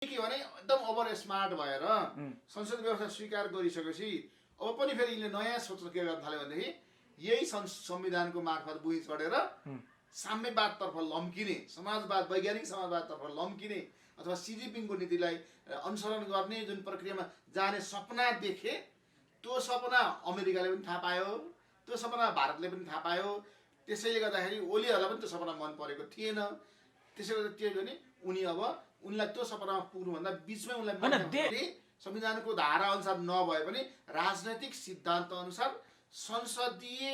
के भने एकदम ओभर स्मार्ट भएर संसद व्यवस्था स्वीकार गरिसकेपछि अब पनि फेरि यिनले नयाँ सोच के गर्न थाल्यो भनेदेखि यही संविधानको मार्फत बुझी चढेर साम्यवादतर्फ लम्किने, समाजवाद, वैज्ञानिक समाजवादतर्फ लम्किने अथवा सिजिपिङको नीतिलाई अनुसरण गर्ने जुन प्रक्रियामा जाने सपना देखे, त्यो सपना अमेरिकाले पनि थाहा पायो, त्यो सपना भारतले पनि थाहा पायो। त्यसैले गर्दाखेरि ओलीहरूलाई पनि त्यो सपना मन परेको थिएन। त्यसैले गर्दा के भने उनी अब उनलाई त्यो सपनामा पुग्नुभन्दा बिचमै उनलाई संविधानको धारा अनुसार नभए पनि राजनैतिक सिद्धान्त अनुसार संसदीय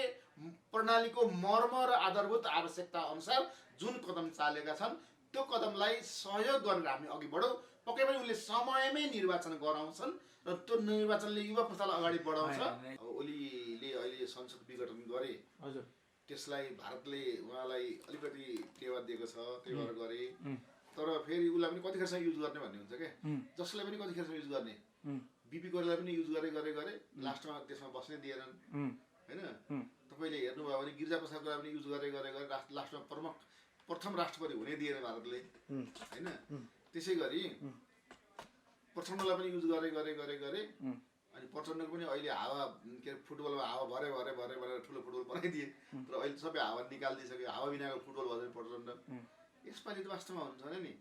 प्रणालीको मर्म र आधारभूत आवश्यकता अनुसार जुन कदम चालेका छन् त्यो कदमलाई सहयोग गरेर हामी अघि बढौँ। पक्कै पनि उनले समयमै निर्वाचन गराउँछन् र त्यो निर्वाचनले युवा पुस्तालाई अगाडि बढाउँछ। ओलीले अहिले संसद विघटन गरे, हजुर, त्यसलाई भारतले उहाँलाई अलिकति टेवा दिएको छ, त्यही भएर गरे। तर फेरि उसलाई पनि कतिखेरसम्म युज गर्ने भन्ने हुन्छ क्या, जसलाई पनि कतिखेरसम्म युज गर्ने। बिपी कोइरालालाई पनि युज गरे लास्टमा त्यसमा बस्नै दिएनन् होइन। तपाईँले हेर्नुभयो भने गिरिजाप्रसाद कोइराला पनि युज गरे लास्टमा प्रथम राष्ट्रपति हुनै दिएन भारतले होइन। त्यसै गरी प्रचण्डलाई पनि युज गरे अनि प्रचण्डको पनि अहिले हावा के अरे फुटबलमा हावा भरे भनेर ठुलो फुटबल बनाइदिए। तर अहिले सबै हावा निकालिदिइसक्यो, हावा बिनाको फुटबल भन्छ प्रचण्ड। यसपालि त वास्तवमा हुन्छ नि,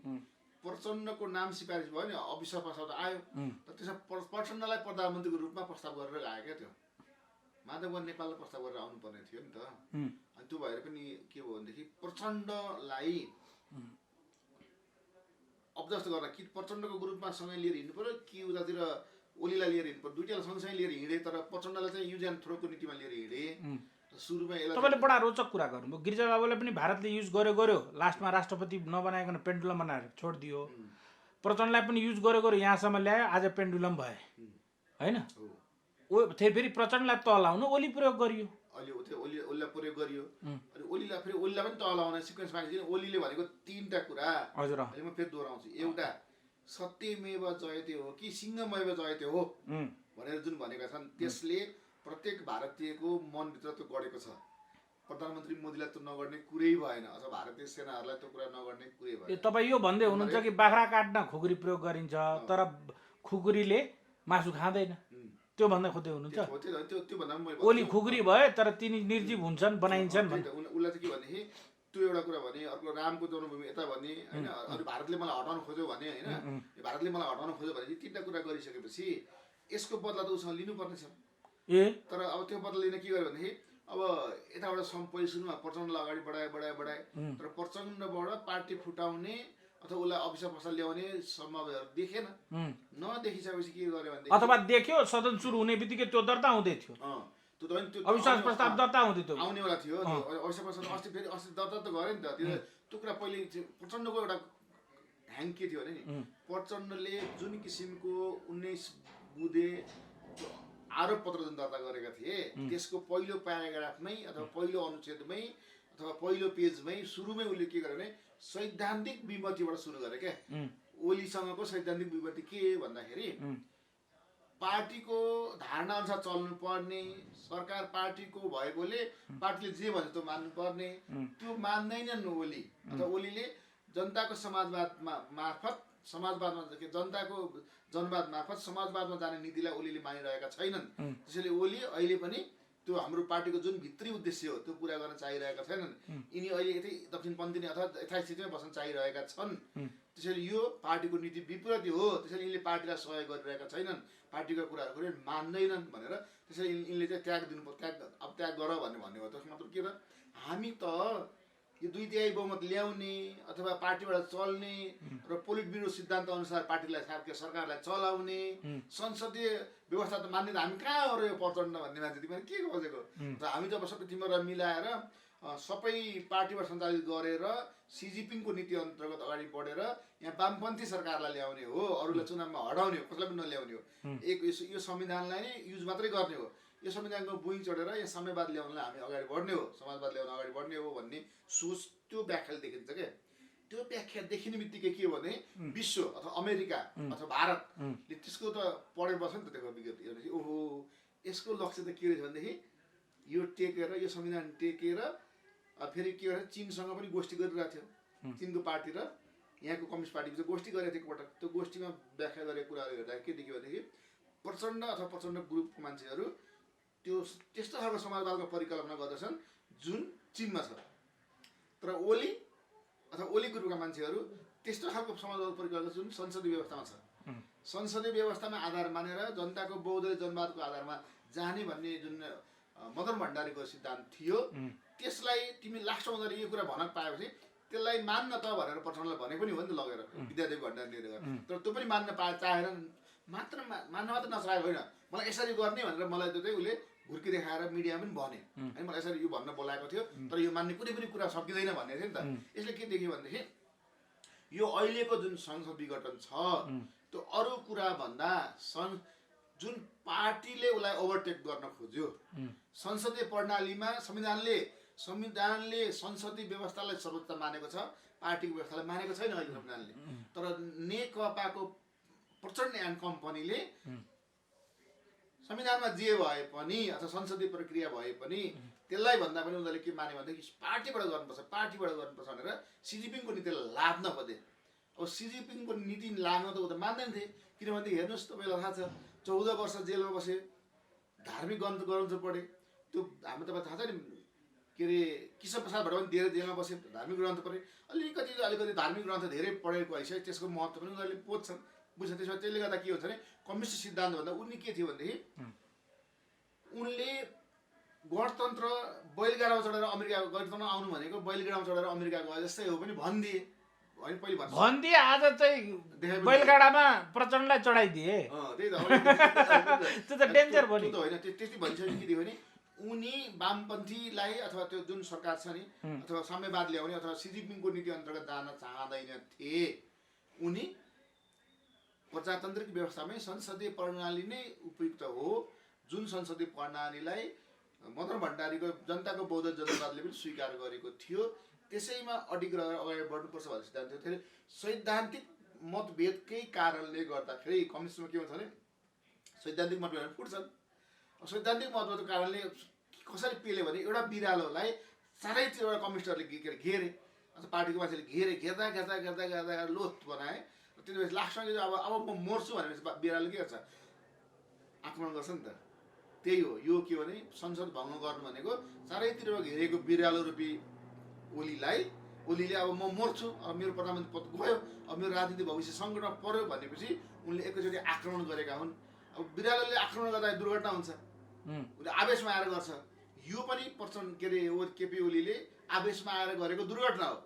प्रचण्डको नाम सिफारिस भयो नि, अविश्वास प्रस्ताव त आयो, तर त्यसमा प्रचण्डलाई प्रधानमन्त्रीको रूपमा प्रस्ताव गरेर आयो क्या। त्यो माधव नेपाललाई प्रस्ताव गरेर आउनुपर्ने थियो नि त। अनि त्यो भएर पनि के भयो भनेदेखि प्रचण्डलाई अब्जस्ट गर्न कि प्रचण्डको ग्रुपमा सँगै लिएर हिँड्नु पर्यो कि उतातिर ओलीलाई लिएर हिँड्नु पर्यो। दुईटालाई सँगसँगै लिएर हिँडे, तर प्रचण्डलाई चाहिँ युज एन्ड थ्रोको नीतिमा लिएर हिँडे। सुरुमा तपाईँले बडा रोचक कुरा गर्नुभयो। गिरिजाबाबुले पनि भारतले युज गर्यो, लास्टमा राष्ट्रपति नबनाइकन पेन्डुलम बनाएर छोडिदियो। प्रचण्डलाई पनि युज गर्यो, यहाँसम्म ल्यायो, आज पेन्डुलम भए होइन। फेरि प्रचण्डलाई तल आउनु ओली प्रयोग गरियो, ओलीलाई प्रयोग गरियो। अनि ओलीलाई पनि तल आउने सिक्वेन्स मागेपछि ओलीले भनेको तीनटा कुरा, हजुर, म फेरि दोहोऱ्याउँछु। एउटा सत्यमेव जयते हो कि सिंहमेव जयते हो भनेर जुन भनेका छन्, त्यसले प्रत्येक भारतीयको मनभित्र त्यो गढेको छ। प्रधानमन्त्री मोदीलाई त्यो नगर्ने कुरै भएन, अथवा भारतीय सेनाहरूलाई त्यो कुरा नगर्ने कुरै भएन। तपाईँ यो भन्दै हुनुहुन्छ कि बाख्रा काट्न खुकुरी प्रयोग गरिन्छ, तर खुकुरीले मासु खाँदैन, त्यो भन्दै खोज्दै हुनुहुन्छ। त्यो भन्दा ओली खुकुरी भए तर तिनी निर्जीव हुन्छन्, बनाइन्छन्। उसलाई चाहिँ के भनेदेखि त्यो एउटा कुरा भने, अर्को रामको जन्मभूमि यता भने होइन, अरू भारतले मलाई हटाउनु खोज्यो भने होइन, भारतले मलाई हटाउनु खोज्यो भने तिनवटा कुरा गरिसकेपछि यसको बदला त उसँग लिनुपर्ने छ। तर अब त्यो बदला लिन के गर्यो भनेदेखि अब यताबाट पहिलो सुरुमा प्रचण्डलाई अगाडि बढाए, तर प्रचण्डबाट पार्टी फुटाउने अथवा उसलाई अविश्वास प्रस्ताव ल्याउने सम्भावनाहरू देखेन। नदेखिसकेपछि के गर्यो भने अथवा देख्यो सदन सुरु हुने बित्तिकै त्यो दर्ता हुँदै थियो, अविश्वास प्रस्ताव दर्ता हुँदै थियो, आउनेवाला थियो। अविश्वास प्रस्ताव अस्ति दर्ता त गरे नि त। त्यो कुरा पहिले प्रचण्डको एउटा ह्याङ के थियो भने नि, प्रचण्डले जुन किसिमको 19 बुँदे आरोप पत्र जुन दर्ता गरेका थिए, त्यसको पहिलो प्याराग्राफमै अथवा पहिलो अनुच्छेदमै अथवा पहिलो पेजमै सुरुमै उसले के गर्यो भने सैद्धान्तिक विमतिबाट सुरु गरे क्या। ओलीसँगको सैद्धान्तिक विमति के भन्दाखेरि पार्टीको धारणा अनुसार चल्नु पर्ने, सरकार पार्टीको भएकोले पार्टीले जे भन्छ त्यो मान्नु पर्ने, त्यो मान्दैनन् ओली। अथवा ओलीले जनताको जनताको जनवाद मार्फत समाजवादमा जाने नीतिलाई ओलीले मानिरहेका छैनन्। त्यसैले ओली अहिले पनि त्यो हाम्रो पार्टीको जुन भित्री उद्देश्य हो त्यो पुरा गर्न चाहिरहेका छैनन्। यिनी अहिले यतै दक्षिणपन्थी अथवा यथास्थितिमै बस्न चाहिरहेका छन्। त्यसैले यो पार्टीको नीति विपरीत हो, त्यसैले यिनले पार्टीलाई सहयोग गरिरहेका छैनन्, पार्टीको कुराहरू मान्दैनन् भनेर त्यसैले यिनले चाहिँ त्याग गर भन्ने हो। त्यसको मतलब के त, हामी त यो 2/3 बहुमत ल्याउने अथवा पार्टीबाट चल्ने र पोलिट ब्युरो सिद्धान्त अनुसार पार्टीलाई सरकारलाई चलाउने संसदीय व्यवस्था त मान्ने त हामी कहाँ हो र यो प्रचण्ड भन्ने मान्छे तिमीले के खोजेको। र हामी त अब सबै तिमीहरूलाई मिलाएर सबै पार्टीबाट सञ्चालित गरेर सिजिपिङको नीति अन्तर्गत अगाडि बढेर यहाँ वामपन्थी सरकारलाई ल्याउने हो, अरूलाई चुनावमा हटाउने हो, कसैलाई पनि नल्याउने हो। यो संविधानलाई नै युज मात्रै गर्ने हो। यो संविधानको बुइँ चढेर यहाँ साम्यवाद ल्याउनलाई हामी अगाडि बढ्ने हो, समाजवाद ल्याउन अगाडि बढ्ने हो भन्ने सोच त्यो व्याख्याले देखिन्छ क्या। त्यो व्याख्या देखिने बित्तिकै के भने विश्व अथवा अमेरिका अथवा भारतले त्यसको त पढेर बस्छ नि त। त्यसको विगत ओहो यसको लक्ष्य त के रहेछ भनेदेखि यो टेकेर, यो संविधान टेकेर फेरि के गरेर चिनसँग पनि गोष्ठी गरिरहेको थियो। चिनको पार्टी र यहाँको कम्युनिस्ट पार्टीको चाहिँ गोष्ठी गरेको थियो एकपटक। त्यो गोष्ठीमा व्याख्या गरेको कुराहरू हेर्दा के देखियो भनेदेखि प्रचण्ड अथवा प्रचण्ड ग्रुपको मान्छेहरू त्यो त्यस्तो खालको समाजवादको परिकल्पना गर्दछन् जुन चीनमा छ, तर ओली अथवा ओली ग्रुपका मान्छेहरू त्यस्तो खालको समाजवादको परिकल्पना जुन संसदीय व्यवस्थामा छ, संसदीय व्यवस्थामा आधार मानेर जनताको बहुदलीय जनवादको आधारमा जाने भन्ने जुन मदन भण्डारीको सिद्धान्त थियो, त्यसलाई तिमी लास्टमा गएर यो कुरा भन्न पाएपछि त्यसलाई मान्न त भनेर प्रचण्डलाई भने पनि हो नि त लगेर विद्यादेवी भण्डारी लिएर गएर। तर त्यो पनि मान्न चाहेन, मात्र मान्न मात्र नचाहेको होइन, मलाई यसरी गर्ने भनेर मलाई त्यो चाहिँ उसले घुर्की देखाएर मिडियामा पनि भने है, मलाई यसरी यो भन्न बोलाएको थियो, तर यो मान्ने कुनै पनि कुरा सकिँदैन भन्ने थियो नि त। यसले के देख्यो भनेदेखि यो अहिलेको जुन संसद विघटन छ त्यो अरू कुरा भन्दा जुन पार्टीले उसलाई ओभरटेक गर्न खोज्यो, संसदीय प्रणालीमा संविधानले संसदीय व्यवस्थालाई सर्वोच्च मानेको छ, पार्टीको व्यवस्थालाई मानेको छैन अहिले संविधानले। तर नेकपाको प्रचण्ड एन्ड कम्पनीले संविधानमा जे भए पनि अथवा संसदीय प्रक्रिया भए पनि त्यसलाई भन्दा पनि उनीहरूले के माने भनेदेखि पार्टीबाट गर्नुपर्छ भनेर सिजिपिङको नीतिलाई लाद्न खोजे। अब सिजिपिङको नीति लाग्न त ऊ त मान्दैन थिए, किनभनेदेखि हेर्नुहोस् तपाईँलाई थाहा छ 14 वर्ष जेलमा बसे, धार्मिक ग्रन्थ पढे, त्यो हाम्रो तपाईँ थाहा छ नि के अरे किशन प्रसाद भट्ट पनि धेरै जेलमा बसे, धार्मिक ग्रन्थ पढे, अलिकति धार्मिक ग्रन्थ धेरै पढेको हैसियत त्यसको महत्त्व पनि उनीहरूले बुझ्छन्। त्यसमा त्यसले गर्दा के हुन्छ भने कम्युनिस्ट सिद्धान्त भन्दा उनी के थियो भनेदेखि उनले गणतन्त्र बैलगाडामा चढेर अमेरिका गणतन्त्र आउनु भनेको बैलगाडामा चढेर अमेरिका गए जस्तै हो पनि भनिदिए होइन, पहिले भनिदिए, आज चाहिँ बैलगाडामा प्रचण्डलाई चढाइदिए। त्यही त त्यो त डेन्जर भयो नि। होइन त्यति भनिसकेपछि के थियो भने उनी वामपन्थीलाई अथवा त्यो जुन सरकार छ नि अथवा साम्यवाद ल्याउने अथवा सिजिपिङको नीति अन्तर्गत जान चाहँदैन थिए। उनी प्रजातान्त्रिक व्यवस्थामै संसदीय प्रणाली नै उपयुक्त हो, जुन संसदीय प्रणालीलाई मदन भण्डारीको जनताको बौद्ध जनवादले पनि स्वीकार गरेको थियो, त्यसैमा अडिग रहेर अगाडि बढ्नुपर्छ भन्ने सिद्धान्त थियो। सैद्धान्तिक मतभेदकै कारणले गर्दाखेरि कम्युनिस्टमा के हुन्छ भने सैद्धान्तिक मतभेद फुट्छन्। सैद्धान्तिक मतभेदको कारणले कसरी पेल्यो भने एउटा बिरालोलाई चारैतिरबाट कम्युनिस्टहरूले घेरे, अथवा पार्टीको मान्छेले घेर्दा लोथ बनाए। त्यति बेला लास्टमा अब म मर्छु भनेपछि बिरालो के गर्छ, आक्रमण गर्छ नि त। त्यही हो यो के भने संसद भङ्ग गर्नु भनेको चारैतिरबाट घेरेको बिरालो रूपी ओलीले अब म मर्छु, अब मेरो प्रधानमन्त्री पद गयो, अब मेरो राजनीतिक भविष्य सङ्कटमा पर्यो भनेपछि उनले एकैचोटि आक्रमण गरेका हुन्। अब बिरालोले आक्रमण गर्दा दुर्घटना हुन्छ, उसले आवेशमा आएर गर्छ। यो पनि प्रचण्ड के अरे केपी ओलीले आवेशमा आएर गरेको दुर्घटना हो।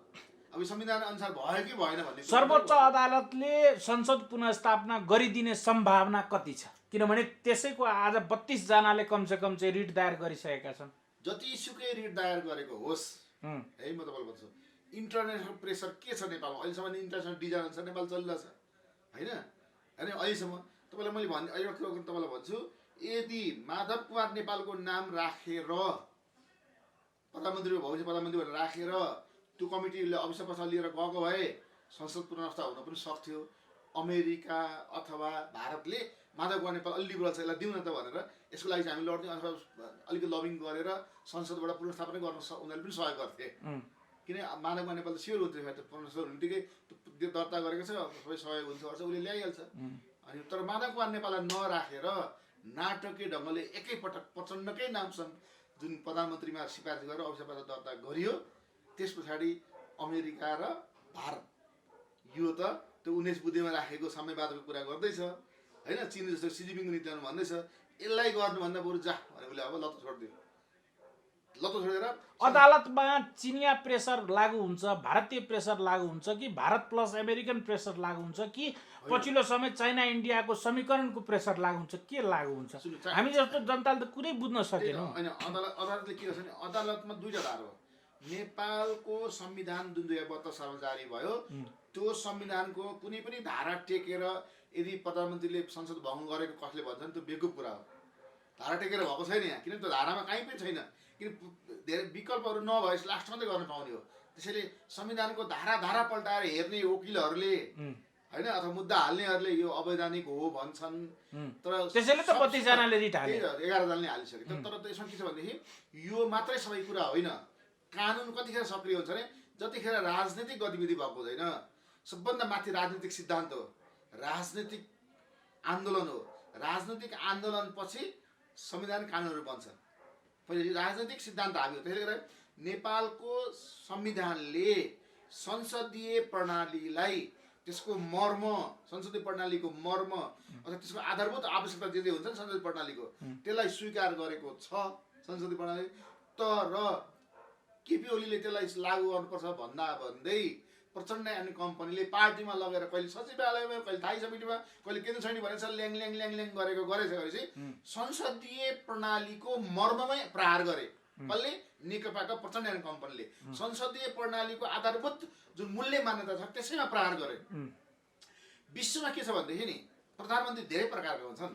अब संविधान अनुसार भयो कि भएन भन्ने सर्वोच्च अदालतले संसद पुनर्स्थापना गरिदिने सम्भावना कति छ? किनभने त्यसैको आज 32 जनाले कमसेकम चाहिँ रिट दायर गरिसकेका छन्। जतिसुकै रिट दायर गरेको होस् है, म तपाईँलाई भन्छु इन्टरनेसनल प्रेसर के छ नेपालमा अहिलेसम्म, इन्टरनेसनल डिजाइन अनुसार नेपाल चलिरहेछ होइन। अनि अहिलेसम्म तपाईँलाई मैले एउटा कुरा तपाईँलाई भन्छु, यदि माधव कुमार नेपालको नाम राखेर प्रधानमन्त्री भविष्य प्रधानमन्त्री भनेर राखेर त्यो कमिटीले अविश्वास प्रस्ताव लिएर गएको भए संसद पुनर्स्थापना हुन पनि सक्थ्यो। अमेरिका अथवा भारतले माधव कुमार नेपाल अलि लिबरल छ, यसलाई दिउँ न त भनेर यसको लागि चाहिँ हामी लड्थ्यौँ, अथवा अलिकति लबिङ गरेर संसदबाट पुनर्स्थापना गर्न उनीहरूले पनि सहयोग गर्थे। किन माधव कुमार नेपाल त स्योर हुन्थ्यो, पुनर्स्थापना हुने बित्तिकै त्यो दर्ता गरेको छ, सबै सहयोग हुन्छ गर्छ, उसले ल्याइहाल्छ। अनि तर माधव कुमार नेपाललाई नराखेर नाटकीय ढङ्गले एकैपटक प्रचण्डकै नामसँग जुन प्रधानमन्त्रीमा सिफारिस गरेर अविश्वास प्रस्ताव दर्ता गरियो, त्यस पछाडि अमेरिका र भारत यो त त्यो 19 बुद्धीमा राखेको साम्यवादको कुरा गर्दैछ होइन, चीन जस्तो सिजिपिङको नीति भन्दैछ। यसलाई गर्नुभन्दा बरु जा भने उसले अब लत्तो छोडिदियो, लत्तो छोडेर अदालतमा चिनिया प्रेसर लागू हुन्छ, भारतीय प्रेसर लागू हुन्छ कि भारत प्लस अमेरिकन प्रेसर लागू हुन्छ कि पछिल्लो समय चाइना इन्डियाको समीकरणको प्रेसर लागू हुन्छ, के लागू हुन्छ? हामी जस्तो जनताले त कुरै बुझ्न सकेनौँ। होइन, अदालतले के गर्छ भने अदालतमा दुईटा धार हो। नेपालको संविधान जुन 2072 सालमा जारी भयो, त्यो संविधानको कुनै पनि धारा टेकेर यदि प्रधानमन्त्रीले संसद भङ्ग गरेको कसले भन्छ नि त्यो बेकुफ कुरा हो। धारा टेकेर भएको छैन यहाँ, किनभने त्यो धारामा कहीँ पनि छैन, किन धेरै विकल्पहरू नभएपछि लास्ट मात्रै गर्न पाउने हो। त्यसैले संविधानको धारा पल्टाएर हेर्ने वकिलहरूले होइन अथवा मुद्दा हाल्नेहरूले यो अवैधानिक हो भन्छन्, तर त्यसैले त 32 जनाले रिट हाले, 11 जनाले हालिसके। तर यसमा के छ भनेदेखि यो मात्रै सबै कुरा होइन, कानुन कतिखेर सक्रिय हुन्छ भने जतिखेर राजनीतिक गतिविधि भएको हुँदैन, सबभन्दा माथि राजनीतिक सिद्धान्त हो, राजनीतिक आन्दोलन हो। राजनीतिक आन्दोलनपछि संविधान कानुनहरू बन्छ। पहिले राजनीतिक सिद्धान्त हावी हो। त्यसले गर्दा नेपालको संविधानले संसदीय प्रणालीलाई, त्यसको मर्म, संसदीय प्रणालीको मर्म अथवा त्यसको आधारभूत आवश्यकता जे जे हुन्छ नि संसदीय प्रणालीको, त्यसलाई स्वीकार गरेको छ संसदीय प्रणाली। तर केपी ओलीले त्यसलाई लागू गर्नुपर्छ भन्दै प्रचण्ड एन्ड कम्पनीले पार्टीमा लगेर कहिले सचिवालयमा, कहिले थाई समितिमा, कहिले केन्द्र समिति भनेर ल्याङ ल्याङ ल्याङ ल्याङ गरेपछि संसदीय प्रणालीको मर्ममै प्रहार गरे। कसले? नेकपाका प्रचण्ड एन्ड कम्पनीले संसदीय प्रणालीको आधारभूत जुन मूल्य मान्यता छ त्यसैमा प्रहार गरे। विश्वमा के छ भनेदेखि नि प्रधानमन्त्री धेरै प्रकारका हुन्छन्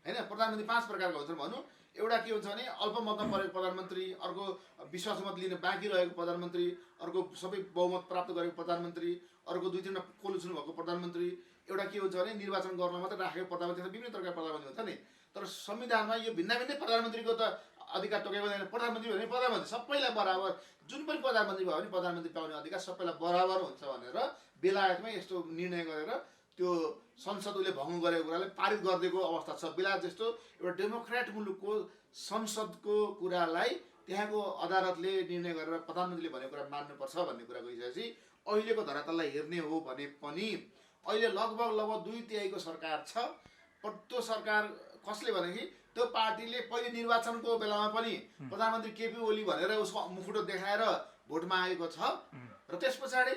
हैन। प्रधानमन्त्री 5 प्रकारका हुन्छन् भनौँ। एउटा के हुन्छ भने अल्पमतमा परेको प्रधानमन्त्री, अर्को विश्वासमत लिन बाँकी रहेको प्रधानमन्त्री, अर्को सबै बहुमत प्राप्त गरेको प्रधानमन्त्री, अर्को 2-3 कोलुसन भएको प्रधानमन्त्री, एउटा के हुन्छ भने निर्वाचन गर्न मात्रै राखेको प्रधानमन्त्री, विभिन्न प्रकारका प्रधानमन्त्री हुन्छ नि। तर संविधानमा यो भिन्न भिन्नै प्रधानमन्त्रीको त अधिकार तोकेको हुँदैन। प्रधानमन्त्री भने प्रधानमन्त्री सबैलाई बराबर, जुन पनि प्रधानमन्त्री भयो भने प्रधानमन्त्री पाउने अधिकार सबैलाई बराबर हुन्छ भनेर बेलायतमै यस्तो निर्णय गरेर त्यो संसद उसले भङ्ग गरेको कुरालाई पारित गरिदिएको अवस्था छ। बेलायत जस्तो एउटा डेमोक्रेट मुलुकको संसदको कुरालाई त्यहाँको अदालतले निर्णय गरेर प्रधानमन्त्रीले भनेको कुरा मान्नुपर्छ भन्ने कुरा गइसकेपछि अहिलेको धरातललाई हेर्ने हो भने पनि अहिले लगभग 2/3 सरकार छ। त्यो सरकार कसले भनेदेखि त्यो पार्टीले पहिले निर्वाचनको बेलामा पनि प्रधानमन्त्री केपी ओली भनेर उसको मुखुटो देखाएर भोटमा आएको छ र त्यस पछाडि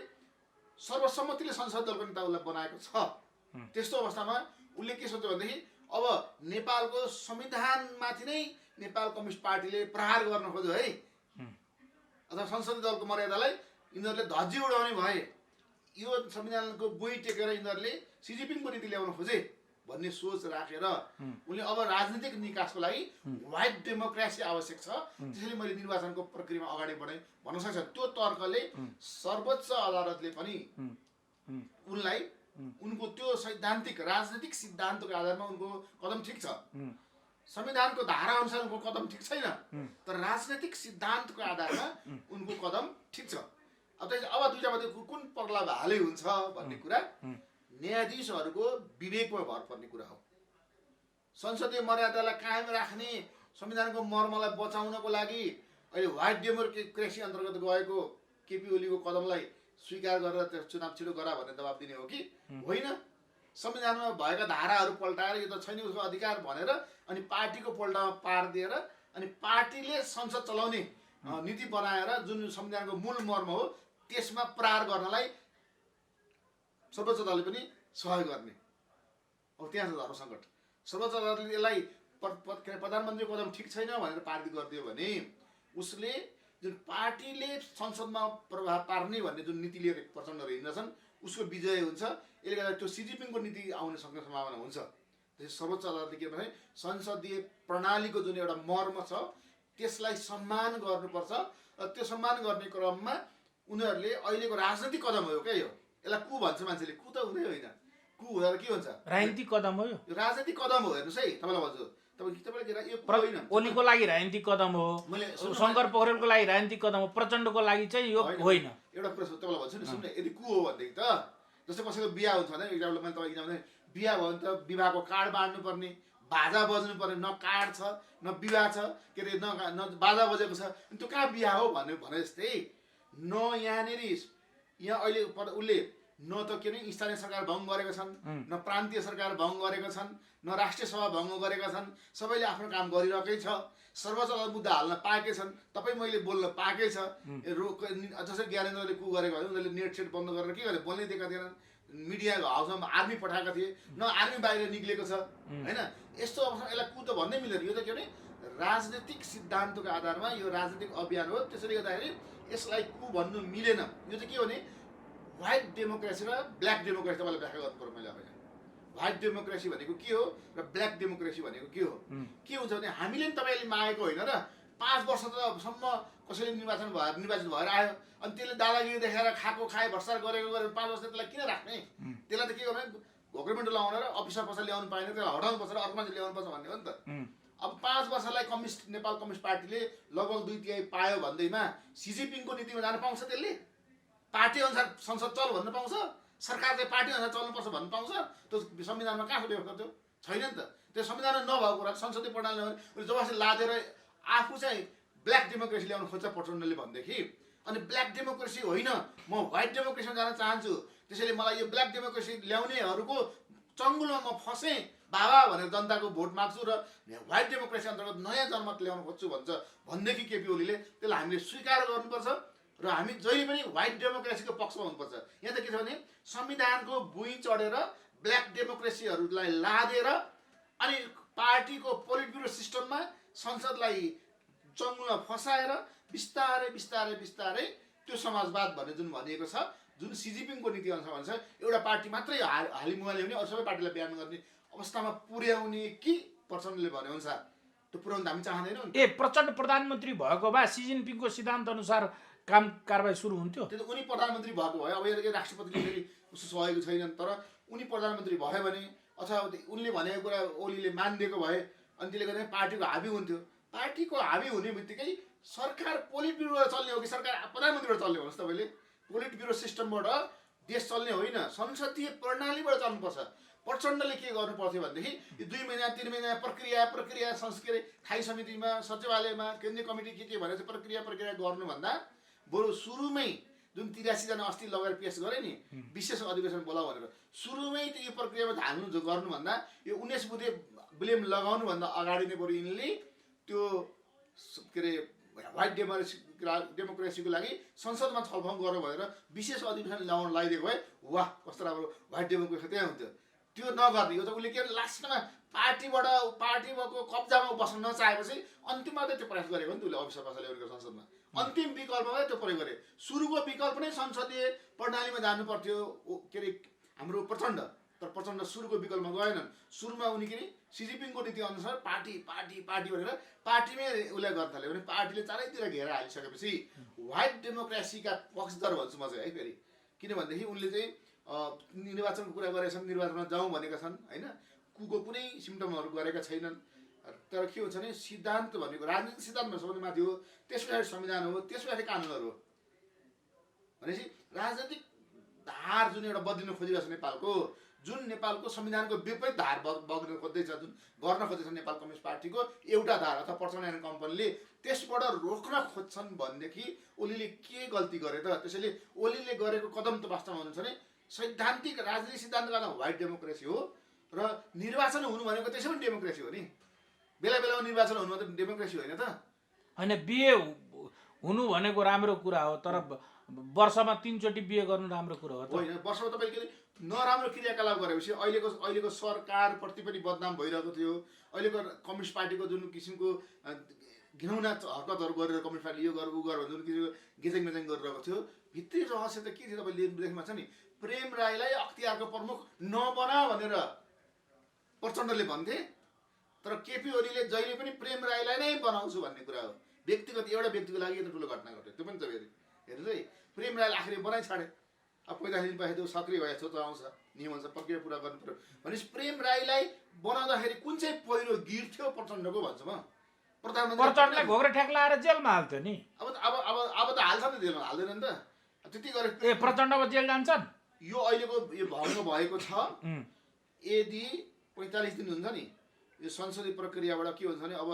सर्वसम्मतिले संसद दलको नेता उसलाई बनाएको छ। त्यस्तो अवस्थामा उसले के सोच्यो भनेदेखि अब नेपालको संविधानमाथि नै नेपाल कम्युनिस्ट पार्टीले प्रहार गर्न खोज्यो है, अथवा संसदीय दलको मर्यादालाई यिनीहरूले धज्जी उडाउने भए, यो संविधानको बुई टेकेर यिनीहरूले सिजिपिङको नीति ल्याउन खोजे भन्ने सोच राखेर उनले अब राजनीतिक निकासको लागि व्हाइट डेमोक्रेसी आवश्यक छ, त्यसैले मैले निर्वाचनको प्रक्रियामा अगाडि बढेँ भन्न सक्छ। त्यो तर्कले सर्वोच्च अदालतले पनि उनलाई उनको त्यो सैद्धान्तिक राजनीतिक सिद्धान्तको आधारमा उनको कदम ठिक छ, संविधानको धारा अनुसार उनको कदम ठिक छैन, तर राजनीतिक सिद्धान्तको आधारमा उनको कदम ठिक छ। अब दुईटा मध्ये कुन पगला हालै हुन्छ भन्ने कुरा न्यायाधीशहरूको विवेकमा भर पर्ने कुरा हो। संसदीय मर्यादालाई कायम राख्ने, संविधानको मर्मलाई बचाउनको लागि अहिले व्हाइट डेमोक्रेसी अन्तर्गत गएको केपी ओलीको कदमलाई स्वीकार गरेर त्यो चुनाव छिटो गरा भन्ने दबाब दिने हो कि होइन? संविधानमा भएका धाराहरू पल्टाएर यो त छैन उसको अधिकार भनेर अनि पार्टीको पल्टामा पार दिएर अनि पार्टीले संसद चलाउने नीति बनाएर जुन संविधानको मूल मर्म हो त्यसमा प्रहार गर्नलाई सर्वोच्च अदालतले पनि सहयोग गर्ने। अब त्यहाँ छ धर्मसङ्कट। सर्वोच्च अदालतले यसलाई प्रधानमन्त्रीको कदम ठिक छैन भनेर पारित गरिदियो भने उसले जुन पार्टीले संसदमा प्रभाव पार्ने भन्ने जुन नीति लिएर प्रचण्डहरू हिँड्दछन् उसको विजय हुन्छ। यसले गर्दा त्यो सिजिपिङको नीति आउने सक्ने सम्भावना हुन्छ। त्यसै सर्वोच्च अदालतले के भने संसदीय प्रणालीको जुन एउटा मर्म छ त्यसलाई सम्मान गर्नुपर्छ र त्यो सम्मान गर्ने क्रममा उनीहरूले अहिलेको राजनीतिक कदम हो क्या यो। यसलाई कु भन्छ मान्छेले, कु त हुँदै होइन। कु हुँदा के हुन्छ? राजनीतिक कदम हो यो, राजनीतिक कदम हो। हेर्नुहोस् है तपाईँलाई भन्छु, तपाईँले यो होइन ओलीको लागि राजनीतिक कदम हो, शङ्कर पोखरेलको लागि राजनीतिक कदम हो, प्रचण्डको लागि चाहिँ यो होइन। एउटा प्रश्न तपाईँलाई भन्छु नि, सुन्नु, यदि कु हो भनेदेखि त जस्तै कसैको बिहा हुन्छ भने एक्जाम्पल मैले तपाईँलाई इक्जाम्पल बिहा भयो भने त विवाहको कार्ड बाँड्नुपर्ने, बाजा बज्नुपर्ने, न कार्ड छ न विवाह छ, के अरे न बाजा बजेको छ, त्यो कहाँ बिहा हो भने जस्तै न यहाँनिर यहाँ अहिले उसले न त के भने स्थानीय सरकार भङ्ग गरेका छन्, न प्रान्तीय सरकार भङ्ग गरेका छन्, न राष्ट्रिय सभा भङ्ग गरेका छन्। सबैले आफ्नो काम गरिरहेकै छ। सर्वोच्च अदालत मुद्दा हाल्न पाएकै छन्। तपाईँ मैले बोल्न पाएकै छ। जसरी ज्ञानेन्द्रले कु गरेको भयो उनीहरूले नेट सेट बन्द गरेर के गरे, बोल्नै दिएका थिएनन्। मिडिया हाउसमा आर्मी पठाएका थिए, न आर्मी बाहिर निक्लेको छ होइन। यस्तो अवस्थामा यसलाई कु त भन्नै मिल्दैन। यो त के भने राजनीतिक सिद्धान्तको आधारमा यो राजनीतिक अभियान हो। त्यसैले गर्दाखेरि यसलाई कु भन्नु मिलेन। यो चाहिँ के हो भने व्हाइट डेमोक्रेसी र ब्ल्याक डेमोक्रेसी तपाईँलाई व्याख्या गर्नु पर्यो। मैले अब व्हाइट डेमोक्रेसी भनेको के हो र ब्ल्याक डेमोक्रेसी भनेको के हो? के हुन्छ भने हामीले नि तपाईँले मागेको होइन र 5 वर्षसम्म कसैले निर्वाचित भएर आयो अनि त्यसले दादागिरी देखाएर खाएको खाए भ्रष्टाचार गरेको 5 वर्ष त्यसलाई किन राख्ने? त्यसलाई त के गर्ने, घोक्रेमेन्ट लगाउन र अफिसर कसैले ल्याउनु पाएन, त्यसलाई हटाउनु पर्छ र अर्को मान्छे ल्याउनु पर्छ भन्ने हो नि त। अब 5 वर्षलाई नेपाल कम्युनिस्ट पार्टीले लगभग 2/3 पायो भन्दैमा सिजिपिङको नीतिमा जान पाउँछ त्यसले? पार्टी अनुसार संसद चल भन्न पाउँछ, सरकार चाहिँ पार्टी अनुसार चल्नुपर्छ भन्न पाउँछ? त्यो संविधानमा कहाँको व्यवस्था थियो? छैन नि त। त्यो संविधानमा नभएको कुरा संसदीय प्रणालीमा उसले जबरजस्ती लादेर आफू चाहिँ ब्ल्याक डेमोक्रेसी ल्याउनु खोज्छ प्रचण्डले भनेदेखि, अनि ब्ल्याक डेमोक्रेसी होइन म व्हाइट डेमोक्रेसीमा जान चाहन्छु, त्यसैले मलाई यो ब्ल्याक डेमोक्रेसी ल्याउनेहरूको चङ्गुलमा म फसेँ बाबा भनेर जनताको भोट माग्छु र व्हाइट डेमोक्रेसी अन्तर्गत नयाँ जनमत ल्याउन खोज्छु भनेदेखि केपी ओलीले त्यसलाई हामीले स्वीकार गर्नुपर्छ र हामी जहिले पनि व्हाइट डेमोक्रेसीको पक्षमा हुनुपर्छ। यहाँ त के छ भने संविधानको भुइँ चढेर ब्ल्याक डेमोक्रेसीहरूलाई लादेर अनि पार्टीको पोलिट ब्युरो सिस्टममा संसदलाई चङ्गुलमा फसाएर बिस्तारै बिस्तारै बिस्तारै त्यो समाजवाद भन्ने जुन भनिएको छ, जुन सिजिपिङको नीति अनुसार भन्छ एउटा पार्टी मात्रै हालिमुहाली हुने अरू सबै पार्टीलाई बिहान गर्ने अवस्थामा पुर्याउने कि प्रचण्डले भने अनुसार त्यो पुर्याउनु हामी चाहँदैनौँ। प्रचण्ड प्रधानमन्त्री भएको भए सी जिनपिङको सिद्धान्त अनुसार काम कारबाही सुरु हुन्थ्यो। त्यो त उनी प्रधानमन्त्री भएको भए, अब यो राष्ट्रपतिले फेरि उसो सहेको छैनन्, तर उनी प्रधानमन्त्री भयो भने अथवा उनले भनेको कुरा ओलीले मानिदिएको भए अनि त्यसले गर्दा पार्टीको हाबी हुन्थ्यो। पार्टीको हाबी हुने बित्तिकै सरकार पोलिट ब्युरोबाट चल्ने हो कि सरकार प्रधानमन्त्रीबाट चल्ने होस्? तपाईँले पोलिट ब्युरो सिस्टमबाट देश चल्ने होइन, संसदीय प्रणालीबाट चल्नुपर्छ। प्रचण्डले के गर्नु पर्थ्यो भनेदेखि यो 2 महिना 3 महिना प्रक्रिया संस्कृति स्थायी समितिमा सचिवालयमा केन्द्रीय कमिटी के भनेर चाहिँ प्रक्रिया गर्नुभन्दा बरु सुरुमै जुन 83 जना अस्ति लगेर पेश गरे नि विशेष अधिवेशन बोलाऊ भनेर सुरुमै त्यो यो प्रक्रियामा गर्नुभन्दा यो 19 बुधे ब्लेम लगाउनुभन्दा अगाडि नै बरु यिनले त्यो के अरे व्हाइट डेमोक्रेसीको लागि संसदमा छलफल गर्नु भनेर विशेष अधिवेशन ल्याउन लगाइदिएको भए वाह कस्तो राम्रो व्हाइट डेमोक्रेसी त्यहाँ हुन्थ्यो। त्यो नगर्ने यो त उसले के लास्टमा पार्टीको कब्जामा बस्न नचाहेपछि अन्तिममा त त्यो प्रयास गरेको नि त उसले अविश्वास ल्याउनेको संसदमा अन्तिम विकल्पमा त्यो प्रयोग गरे। सुरुको विकल्प नै संसदीय प्रणालीमा जानु पर्थ्यो के अरे हाम्रो प्रचण्ड, तर प्रचण्ड सुरुको विकल्पमा गएनन्। सुरुमा उनी के अरे सिजिपिङको नीति अनुसार पार्टी भनेर पार्टीमै उसलाई गर्न थाल्यो भने पार्टीले चारैतिर घेर हालिसकेपछि व्हाइट डेमोक्रेसीका पक्षधर भन्छु म चाहिँ है फेरि, किनभनेदेखि उनले चाहिँ निर्वाचनको कुरा गरेका छन्, निर्वाचनमा जाउँ भनेका छन् होइन, कुको कुनै सिम्टमहरू गरेका छैनन्। तर के हुन्छ भने सिद्धान्त भनेको राजनीतिक सिद्धान्त सबभन्दा माथि हो, त्यस पछाडि संविधान हो, त्यस पछाडि कानुनहरू हो भनेपछि राजनीतिक धार जुन एउटा बदलिन खोजिरहेको छ नेपालको संविधानको विपरीत धार बग्न खोज्दैछ, जुन गर्न खोज्दैछ नेपाल कम्युनिस्ट पार्टीको एउटा धार अथवा प्रचण्ड एन्ड कम्पनीले त्यसबाट रोक्न खोज्छन् भनेदेखि ओलीले के गल्ती गरे त? त्यसैले ओलीले गरेको कदम त वास्तवमा हुनुहुन्छ भने सैद्धान्तिक राजनीतिक सिद्धान्तका व्हाइट डेमोक्रेसी हो र निर्वाचन हुनु भनेको त्यसै पनि डेमोक्रेसी हो नि, बेला बेलामा निर्वाचन हुनु त डेमोक्रेसी होइन त? होइन, बिहे हुनु भनेको राम्रो कुरा हो, तर वर्षमा 3 चोटि बिहे गर्नु राम्रो कुरा हो त होइन। वर्षमा तपाईँले नराम्रो क्रियाकलाप गरेपछि अहिलेको सरकारप्रति पनि बदनाम भइरहेको थियो। अहिलेको कम्युनिस्ट पार्टीको जुन किसिमको घिनौना हरकतहरू गरेर कम्युनिस्ट पार्टी यो गर उ गर जुन किसिमको गेजेङ गरिरहेको थियो, भित्री रहस्य त के थियो तपाईँले देख्नुमा छ नि? प्रेम राईलाई अख्तियारको प्रमुख नबना भनेर प्रचण्डले भन्थे, तर केपी ओलीले जहिले पनि प्रेम राईलाई नै बनाउँछु भन्ने कुरा हो। व्यक्तिगत एउटा व्यक्तिको लागि यत्रो ठुलो घटना घट्यो, त्यो पनि त हेर्नु है। प्रेम राईलाई आखिर बनाइ छाडे, अब 45 दिन पछि त्यो सक्रिय भएछ त आउँछ नियम अनुसार प्रक्रिया पुरा गर्नु पर्यो भनेपछि प्रेम राईलाई बनाउँदाखेरि कुन चाहिँ पहिरो गिर्थ्यो प्रचण्डको भन्छु म? प्रचण्डले घोग्रे ठ्याक लाएर जेलमा हाल्थ्यो नि। अब त हाल्छ नि, जेलमा हाल्दैन नि त। त्यति गरे प्रचण्ड जेल जान्छन्। यो अहिलेको यो भङ्ग भएको छ, यदि 45 दिन हुन्छ नि यो संसदीय प्रक्रियाबाट के हुन्छ भने अब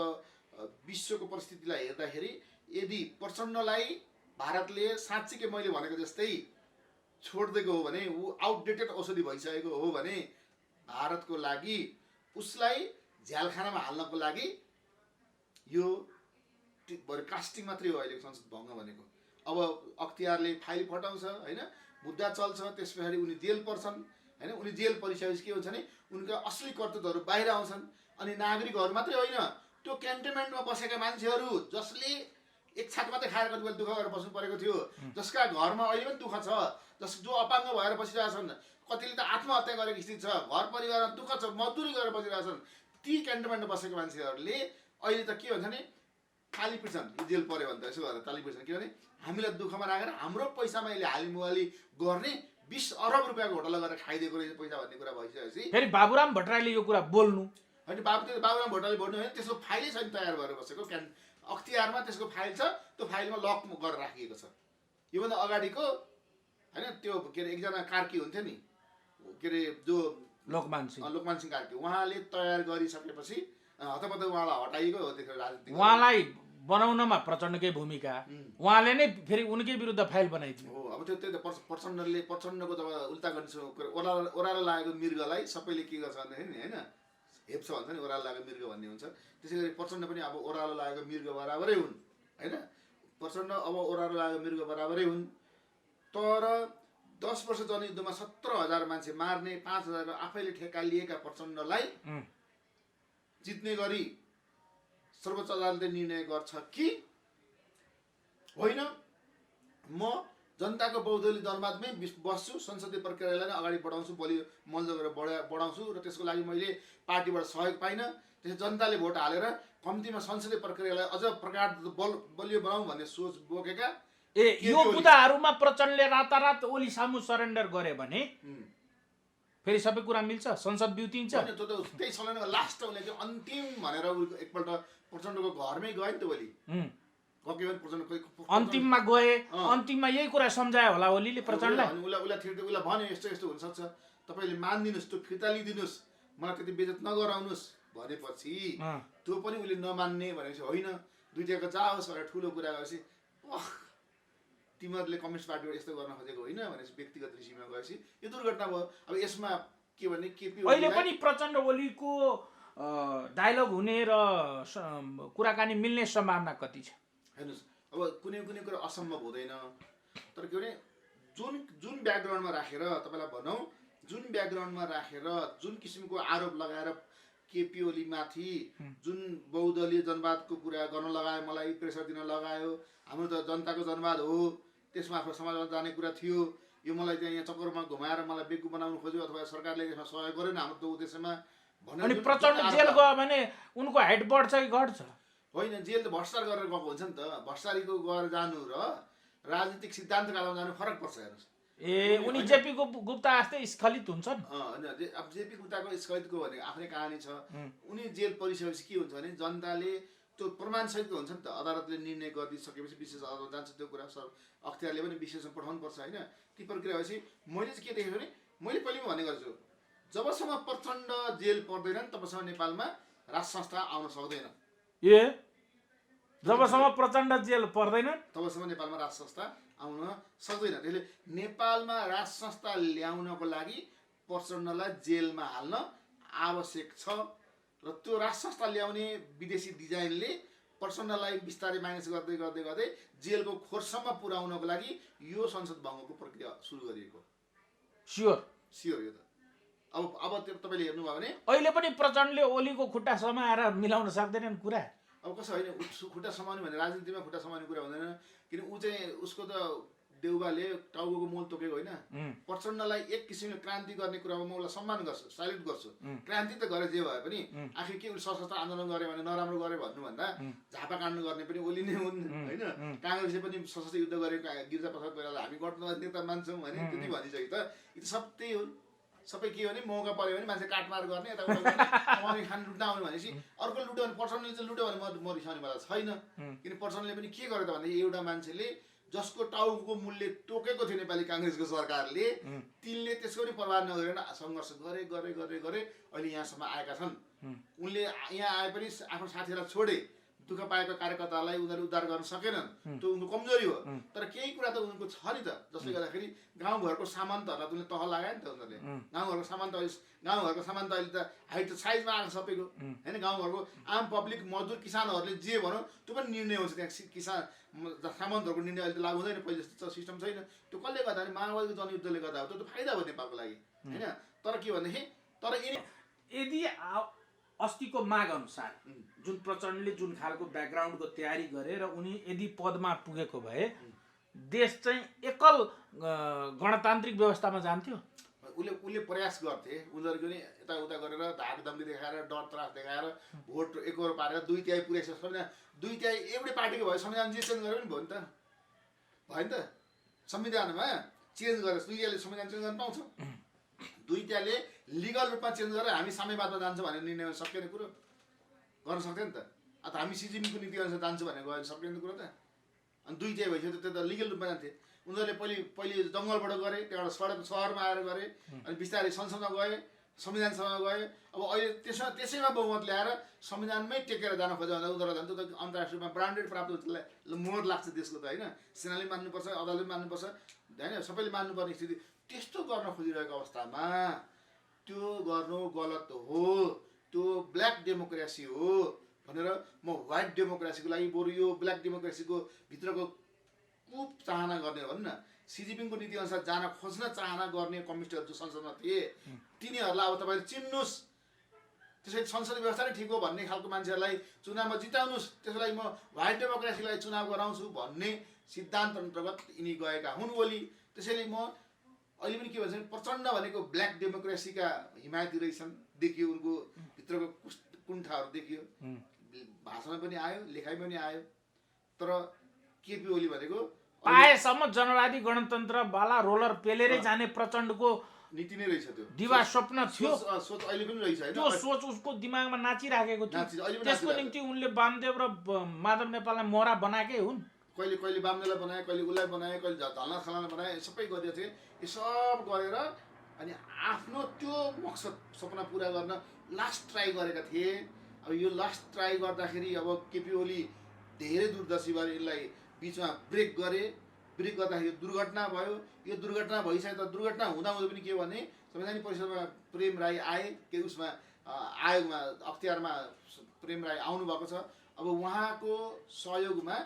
विश्वको परिस्थितिलाई हेर्दाखेरि यदि प्रचण्डलाई भारतले साँच्चीकै मैले भनेको जस्तै छोडिदिएको हो भने, ऊ आउटडेटेड औषधि भइसकेको हो भने भारतको लागि उसलाई झ्यालखानामा हाल्नको लागि यो कास्टिङ मात्रै हो अहिलेको संसद भङ्ग भनेको। अब अख्तियारले फाइल फटाउँछ होइन, मुद्दा चल्छ, त्यस पछाडि उनी जेल पर्छन् होइन। उनी जेल परिसकेपछि के हुन्छ भने उनका असली कर्तव्यहरू बाहिर आउँछन् अनि नागरिकहरू मात्रै होइन, त्यो क्यान्टनमेन्टमा बसेका मान्छेहरू जसले एक छाक मात्रै खाएर कति बेला दुःख गरेर बस्नु परेको थियो, जसका घरमा अहिले पनि दुःख छ, जो अपाङ्ग भएर बसिरहेछन्, कतिले त आत्महत्या गरेको स्थिति छ, घर परिवारमा दुःख छ, मजदुरी गरेर बसिरहेछन्, ती क्यान्टनमेन्टमा बसेका मान्छेहरूले अहिले त के भन्छ भने ताली पिट्छन्, जेल पऱ्यो भने त यसो गरेर ताली पिट्छन्। किनभने हामीलाई दुःखमा राखेर हाम्रो पैसामा यसले हालिमुहाली गर्ने 20 अरब रुपियाँको होटल गरेर खाइदिएको रहेछ पैसा भन्ने कुरा भइसकेपछि फेरि बाबुराम भट्टराईले यो कुरा बोल्नु होइन, बाबुराम भट्टराईले बोल्नु होइन, त्यसको फाइलै छैन तयार गरेर बसेको अख्तियारमा त्यसको फाइल छ, त्यो फाइलमा लक गरेर राखिएको छ। योभन्दा अगाडिको होइन त्यो के अरे एकजना कार्की हुन्थ्यो नि के अरे जो लोकमान सिंह कार्की उहाँले तयार गरिसकेपछि हतपत उहाँलाई हटाइएको हो त्यतिखेर राजनीति उहाँलाई बनाउनमा प्रचण्डकै भूमिका उहाँले नै फेरि उनकै विरुद्ध फाइल बनाइदियो हो। अब त्यही त प्रचण्डको जब उल्टा गर्ने ओह्रालो लागेको मृगलाई सबैले के गर्छ भन्दाखेरि नि होइन हेप्छ भन्छ नि ओह्रालो लागेको मृग भन्ने हुन्छ। त्यसै गरी प्रचण्ड पनि अब ओह्रालो लागेको मृग बराबरै हुन् होइन। प्रचण्ड अब ओह्रालो लागेको मृग बराबरै हुन्। तर 10 वर्ष जनयुद्धमा 17,000 मान्छे मार्ने 5,000 आफैले ठेक्का लिएका प्रचण्डलाई जित्ने गरी सर्वोच्च अदालतले निर्णय गर्छ कि होइन म जनताको बहुदलीय जनवादमै बस्छु, संसदीय प्रक्रियालाई नै अगाडि बढाउँछु, बलियो मल्ल गरेर बढाउँछु र त्यसको लागि मैले पार्टीबाट सहयोग पाइनँ। त्यसै जनताले भोट हालेर कम्तीमा संसदीय प्रक्रियालाई अझ बलियो बनाऊ भन्ने सोच बोकेका यो मुद्दाहरूमा प्रचण्डले रातारात ओली सामु सरेन्डर गरे भने फेरि सबै कुरा मिल्छ, संसद बिउतिन्छ। त्यही समयमा लास्ट उसले चाहिँ अन्तिम भनेर एकपल्ट प्रचण्डको घरमै गयो नि त ओली अन्तिममा गए, अन्तिममा यही कुरा सम्झायो होला ओलीले प्रचण्डलाई। उसलाई भन्यो यस्तो यस्तो हुनसक्छ, तपाईँले मानिदिनुहोस्, त्यो फिर्ता लिइदिनुहोस्, मलाई त्यति बेइज्जत नगराउनुहोस् भनेपछि त्यो पनि उसले नमान्ने भनेपछि होइन दुईटाको जाओस् भनेर ठुलो कुरा गरेपछि तिमीहरूले कम्युनिस्ट पार्टीबाट यस्तो गर्न खोजेको होइन भनेपछि व्यक्तिगत ऋषिमा गएपछि यो दुर्घटना भयो। अब यसमा के भने केपी अहिले पनि प्रचण्ड ओलीको डायलग हुने र कुराकानी मिल्ने सम्भावना कति छ? हेर्नुहोस् अब कुनै कुरा असम्भव हुँदैन। तर के भने जुन ब्याकग्राउन्डमा राखेर तपाईँलाई भनौँ जुन ब्याकग्राउन्डमा राखेर जुन किसिमको आरोप लगाएर केपी ओलीमाथि जुन बहुदलीय जनवादको कुरा गर्न लगायो, मलाई प्रेसर दिन लगायो, हाम्रो त जनताको जनवाद हो, त्यसमा आफ्नो समाजमा जाने कुरा थियो, यो मलाई चाहिँ यहाँ चक्करमा घुमाएर मलाई बेगु बनाउनु खोज्यो अथवा सरकारले यसमा सहयोग गरेन हाम्रो त्यो उद्देश्यमा भनेर। अनि प्रचण्ड जेल गयो भने उनको हाइट बढ्छ कि घट्छ? होइन जेल त भ्रष्टाचार गरेर गएको हुन्छ नि त। भ्रष्टाचारीको गएर जानु र राजनीतिक सिद्धान्तको आधारमा जानु फरक पर्छ। हेर्नुहोस् उनी जेपी गुप्ता जस्तै स्खलित हुन्छन्। अब जेपी गुप्ताको स्खलितको भने आफ्नै कहानी छ। उनी जेल परिसकेपछि के हुन्छ भने जनताले त्यो प्रमाणसहितको हुन्छ नि त, अदालतले निर्णय गरिदिइसकेपछि विशेष अदालत जान्छ, त्यो कुरा अख्तियारले पनि विशेषमा पठाउनु पर्छ होइन। ती प्रक्रिया भएपछि मैले चाहिँ के देखेँ भने मैले पहिले पनि भन्ने गर्छु जबसम्म प्रचण्ड जेल पर्दैनन् तबसम्म नेपालमा राज संस्था आउन सक्दैन। जबसम्म प्रचण्ड जेल पर्दैन तबसम्म नेपालमा राज संस्था आउन सक्दैन। त्यसले नेपालमा राज संस्था ल्याउनको लागि प्रचण्डलाई जेलमा हाल्न आवश्यक छ र त्यो राज संस्था ल्याउने विदेशी डिजाइनले प्रचण्डलाई बिस्तारै माइनस गर्दै गर्दै गर्दै जेलको खोरसम्म पुर्याउनको लागि यो संसद भङ्गको प्रक्रिया सुरु गरिएको। स्योर यो त अब तपाईँले हेर्नुभयो भने अहिले पनि प्रचण्डले ओलीको खुट्टा समाएर मिलाउन सक्दैनन् कुरा। अब कसो होइन खुट्टा समाउनु भने राजनीतिमा खुट्टा समाउने कुरा हुँदैन। किन ऊ चाहिँ उसको त देउबाले टाउको मोल तोकेको होइन। प्रचण्डलाई एक किसिमले क्रान्ति गर्ने कुरामा म उसलाई सम्मान गर्छु, साल्युट गर्छु। क्रान्ति त गरे जे भए पनि आखिर के उसले सशस्त्र आन्दोलन गरे भने नराम्रो गरे भन्नुभन्दा झापा काट्नु गर्ने पनि ओली नै हुन् होइन। काङ्ग्रेसले पनि सशस्त्र युद्ध गरेको गिरिजाप्रसाद कोइरालालाई हामी गठबन्धन नेता मान्छौँ भने त्यति भनिसक्यो त। यो सब त्यही हुन्। सबै के हो भने मौका पऱ्यो भने मान्छे काटमार गर्ने यताउता कमाउने खान लुट्न आउने भनेपछि अर्को लुट्यो भने प्रचण्डले चाहिँ लुट्यो भने म रिसाउनेवाला छैन। किन प्रचण्डले पनि के गर्यो त भन्दाखेरि एउटा मान्छेले जसको टाउको मूल्य तोकेको थियो नेपाली काङ्ग्रेसको सरकारले तिनले त्यसको पनि प्रभाव नगरेर सङ्घर्ष गरे अहिले यहाँसम्म आएका छन्। उनले यहाँ आए पनि आफ्नो साथीहरूलाई छोडे, दुःख पाएको कार्यकर्तालाई उनीहरूले उद्धार गर्न सकेनन्, त्यो उनको कमजोरी हो। तर केही कुरा त उनको छ नि त, जसले गर्दाखेरि गाउँघरको सामन्तहरूलाई उनले तह लगायो नि त। उनीहरूले गाउँघरको सामान त अहिले त हाइट साइजमा आएको सबैको होइन। गाउँघरको आम पब्लिक मजदुर किसानहरूले जे भनौँ त्यो पनि निर्णय हुन्छ त्यहाँ। किसान सामन्तहरूको निर्णय अहिले त लागु हुँदैन, पहिले जस्तो सिस्टम छैन। त्यो कसले गर्दा भने माओवादीको जनयुद्धले गर्दा हो। त्यो त फाइदा हो नेपालको लागि होइन। तर के भनेदेखि तर यदि अस्तिको माग अनुसार जुन प्रचण्डले जुन खालको ब्याकग्राउन्डको तयारी गरे र उनी यदि पदमा पुगेको भए देश चाहिँ एकल गणतान्त्रिक व्यवस्थामा जान्थ्यो। उसले प्रयास गर्थे, उनीहरूको नि यताउता गरेर धाक धम्की देखाएर डर त्रास देखाएर भोट एकहोरो पारेर 2/3 पुर्याइसक्यो। संविधान 2/3 एउटै पार्टीको भयो, संविधान जे चेन्ज गरेर पनि भयो नि त। भयो नि त संविधानमा चेन्ज गरेर 2/3 संविधान चेन्ज गर्न पाउँछ। 2/3 लिगल रूपमा चेन्ज गरेर हामी साम्यवादमा जान्छौँ भनेर निर्णय गर्न सक्दैन कुरो गर्न सक्दैन नि त। अब हामी सिजिमीको नीति अनुसार जान्छौँ भनेर गएर सक्दैन कुरो त। अनि 2/3 भइसक्यो त्यो त लिगल रूपमा जान्थे। उनीहरूले पहिले जङ्गलबाट गरे, त्यहाँबाट सहरमा आएर गरे, अनि बिस्तारै संसदमा गए, संविधान सभामा गए। अब अहिले त्यसैमा बहुमत ल्याएर संविधानमै टेकेर जान खोज्यो भने उनीहरूलाई झन् त अन्तर्राष्ट्रियमा ब्रान्डेड प्राप्त हुन्छ, मोहर लाग्छ देशको त होइन। सेनाले मान्नुपर्छ, अदालतले मान्नुपर्छ होइन, सबैले मान्नुपर्ने स्थिति। त्यस्तो गर्न खोजिरहेको अवस्थामा त्यो गर्नु गलत हो, त्यो ब्ल्याक डेमोक्रेसी हो भनेर म व्हाइट डेमोक्रेसीको लागि बरु यो ब्ल्याक डेमोक्रेसीको भित्रको कुप चाहना गर्ने भन् न, सिजिपिङको नीति अनुसार जान खोज्न चाहना गर्ने कम्युनिस्टहरू जो संसदमा थिए तिनीहरूलाई अब तपाईँले चिन्नुहोस्। त्यसैले संसदीय व्यवस्था नै ठिक हो भन्ने खालको मान्छेहरूलाई चुनावमा जिताउनुहोस्, त्यसको लागि म व्हाइट डेमोक्रेसीलाई चुनाव गराउँछु भन्ने सिद्धान्त अन्तर्गत यिनी गएका हुन् ओली। त्यसैले म अहिले पनि के भन्छ भने प्रचण्ड भनेको ब्ल्याक डेमोक्रेसीका हिमायती रहेछन्, देखियो उनको भित्रको कुण्ठाहरू देखियो, भाषणमा पनि आयो, लेखाइमा पनि आयो। तर केपी ओली भनेको पाएसम्म जनवादी गणतन्त्रवाला रोलर पेलेरै जाने प्रचण्डको नीति नै रहेछ, त्यो दिवा स्वप्न थियो, सोच अहिले पनि रहेछ होइन। त्यो सोच उसको दिमागमा नाचिराखेको थियो। त्यसको निम्ति उनले वामदेव र माधव नेपाललाई मोहरा बनाएकै हुन्। कहिले कहिले वामदेवलाई बनाए, कहिले उसलाई बनाए, कहिले धलना खलाना बनाए, सबै गरेको थिए। यो सब गरेर अनि आफ्नो त्यो मकसद सपना पुरा गर्न लास्ट ट्राई गरेका थिए। अब यो लास्ट ट्राई गर्दाखेरि अब केपी ओली धेरै दूरदर्शी भएर यसलाई बिचमा ब्रेक गरे। ब्रेक गर्दाखेरि दुर्घटना भयो। यो दुर्घटना भइसक्यो त दुर्घटना हुँदाहुँदै पनि के भने संवैधानिक परिषदमा प्रेम राई आए, के उसमा आयोगमा अख्तियारमा प्रेम राई आउनुभएको छ। अब उहाँको सहयोगमा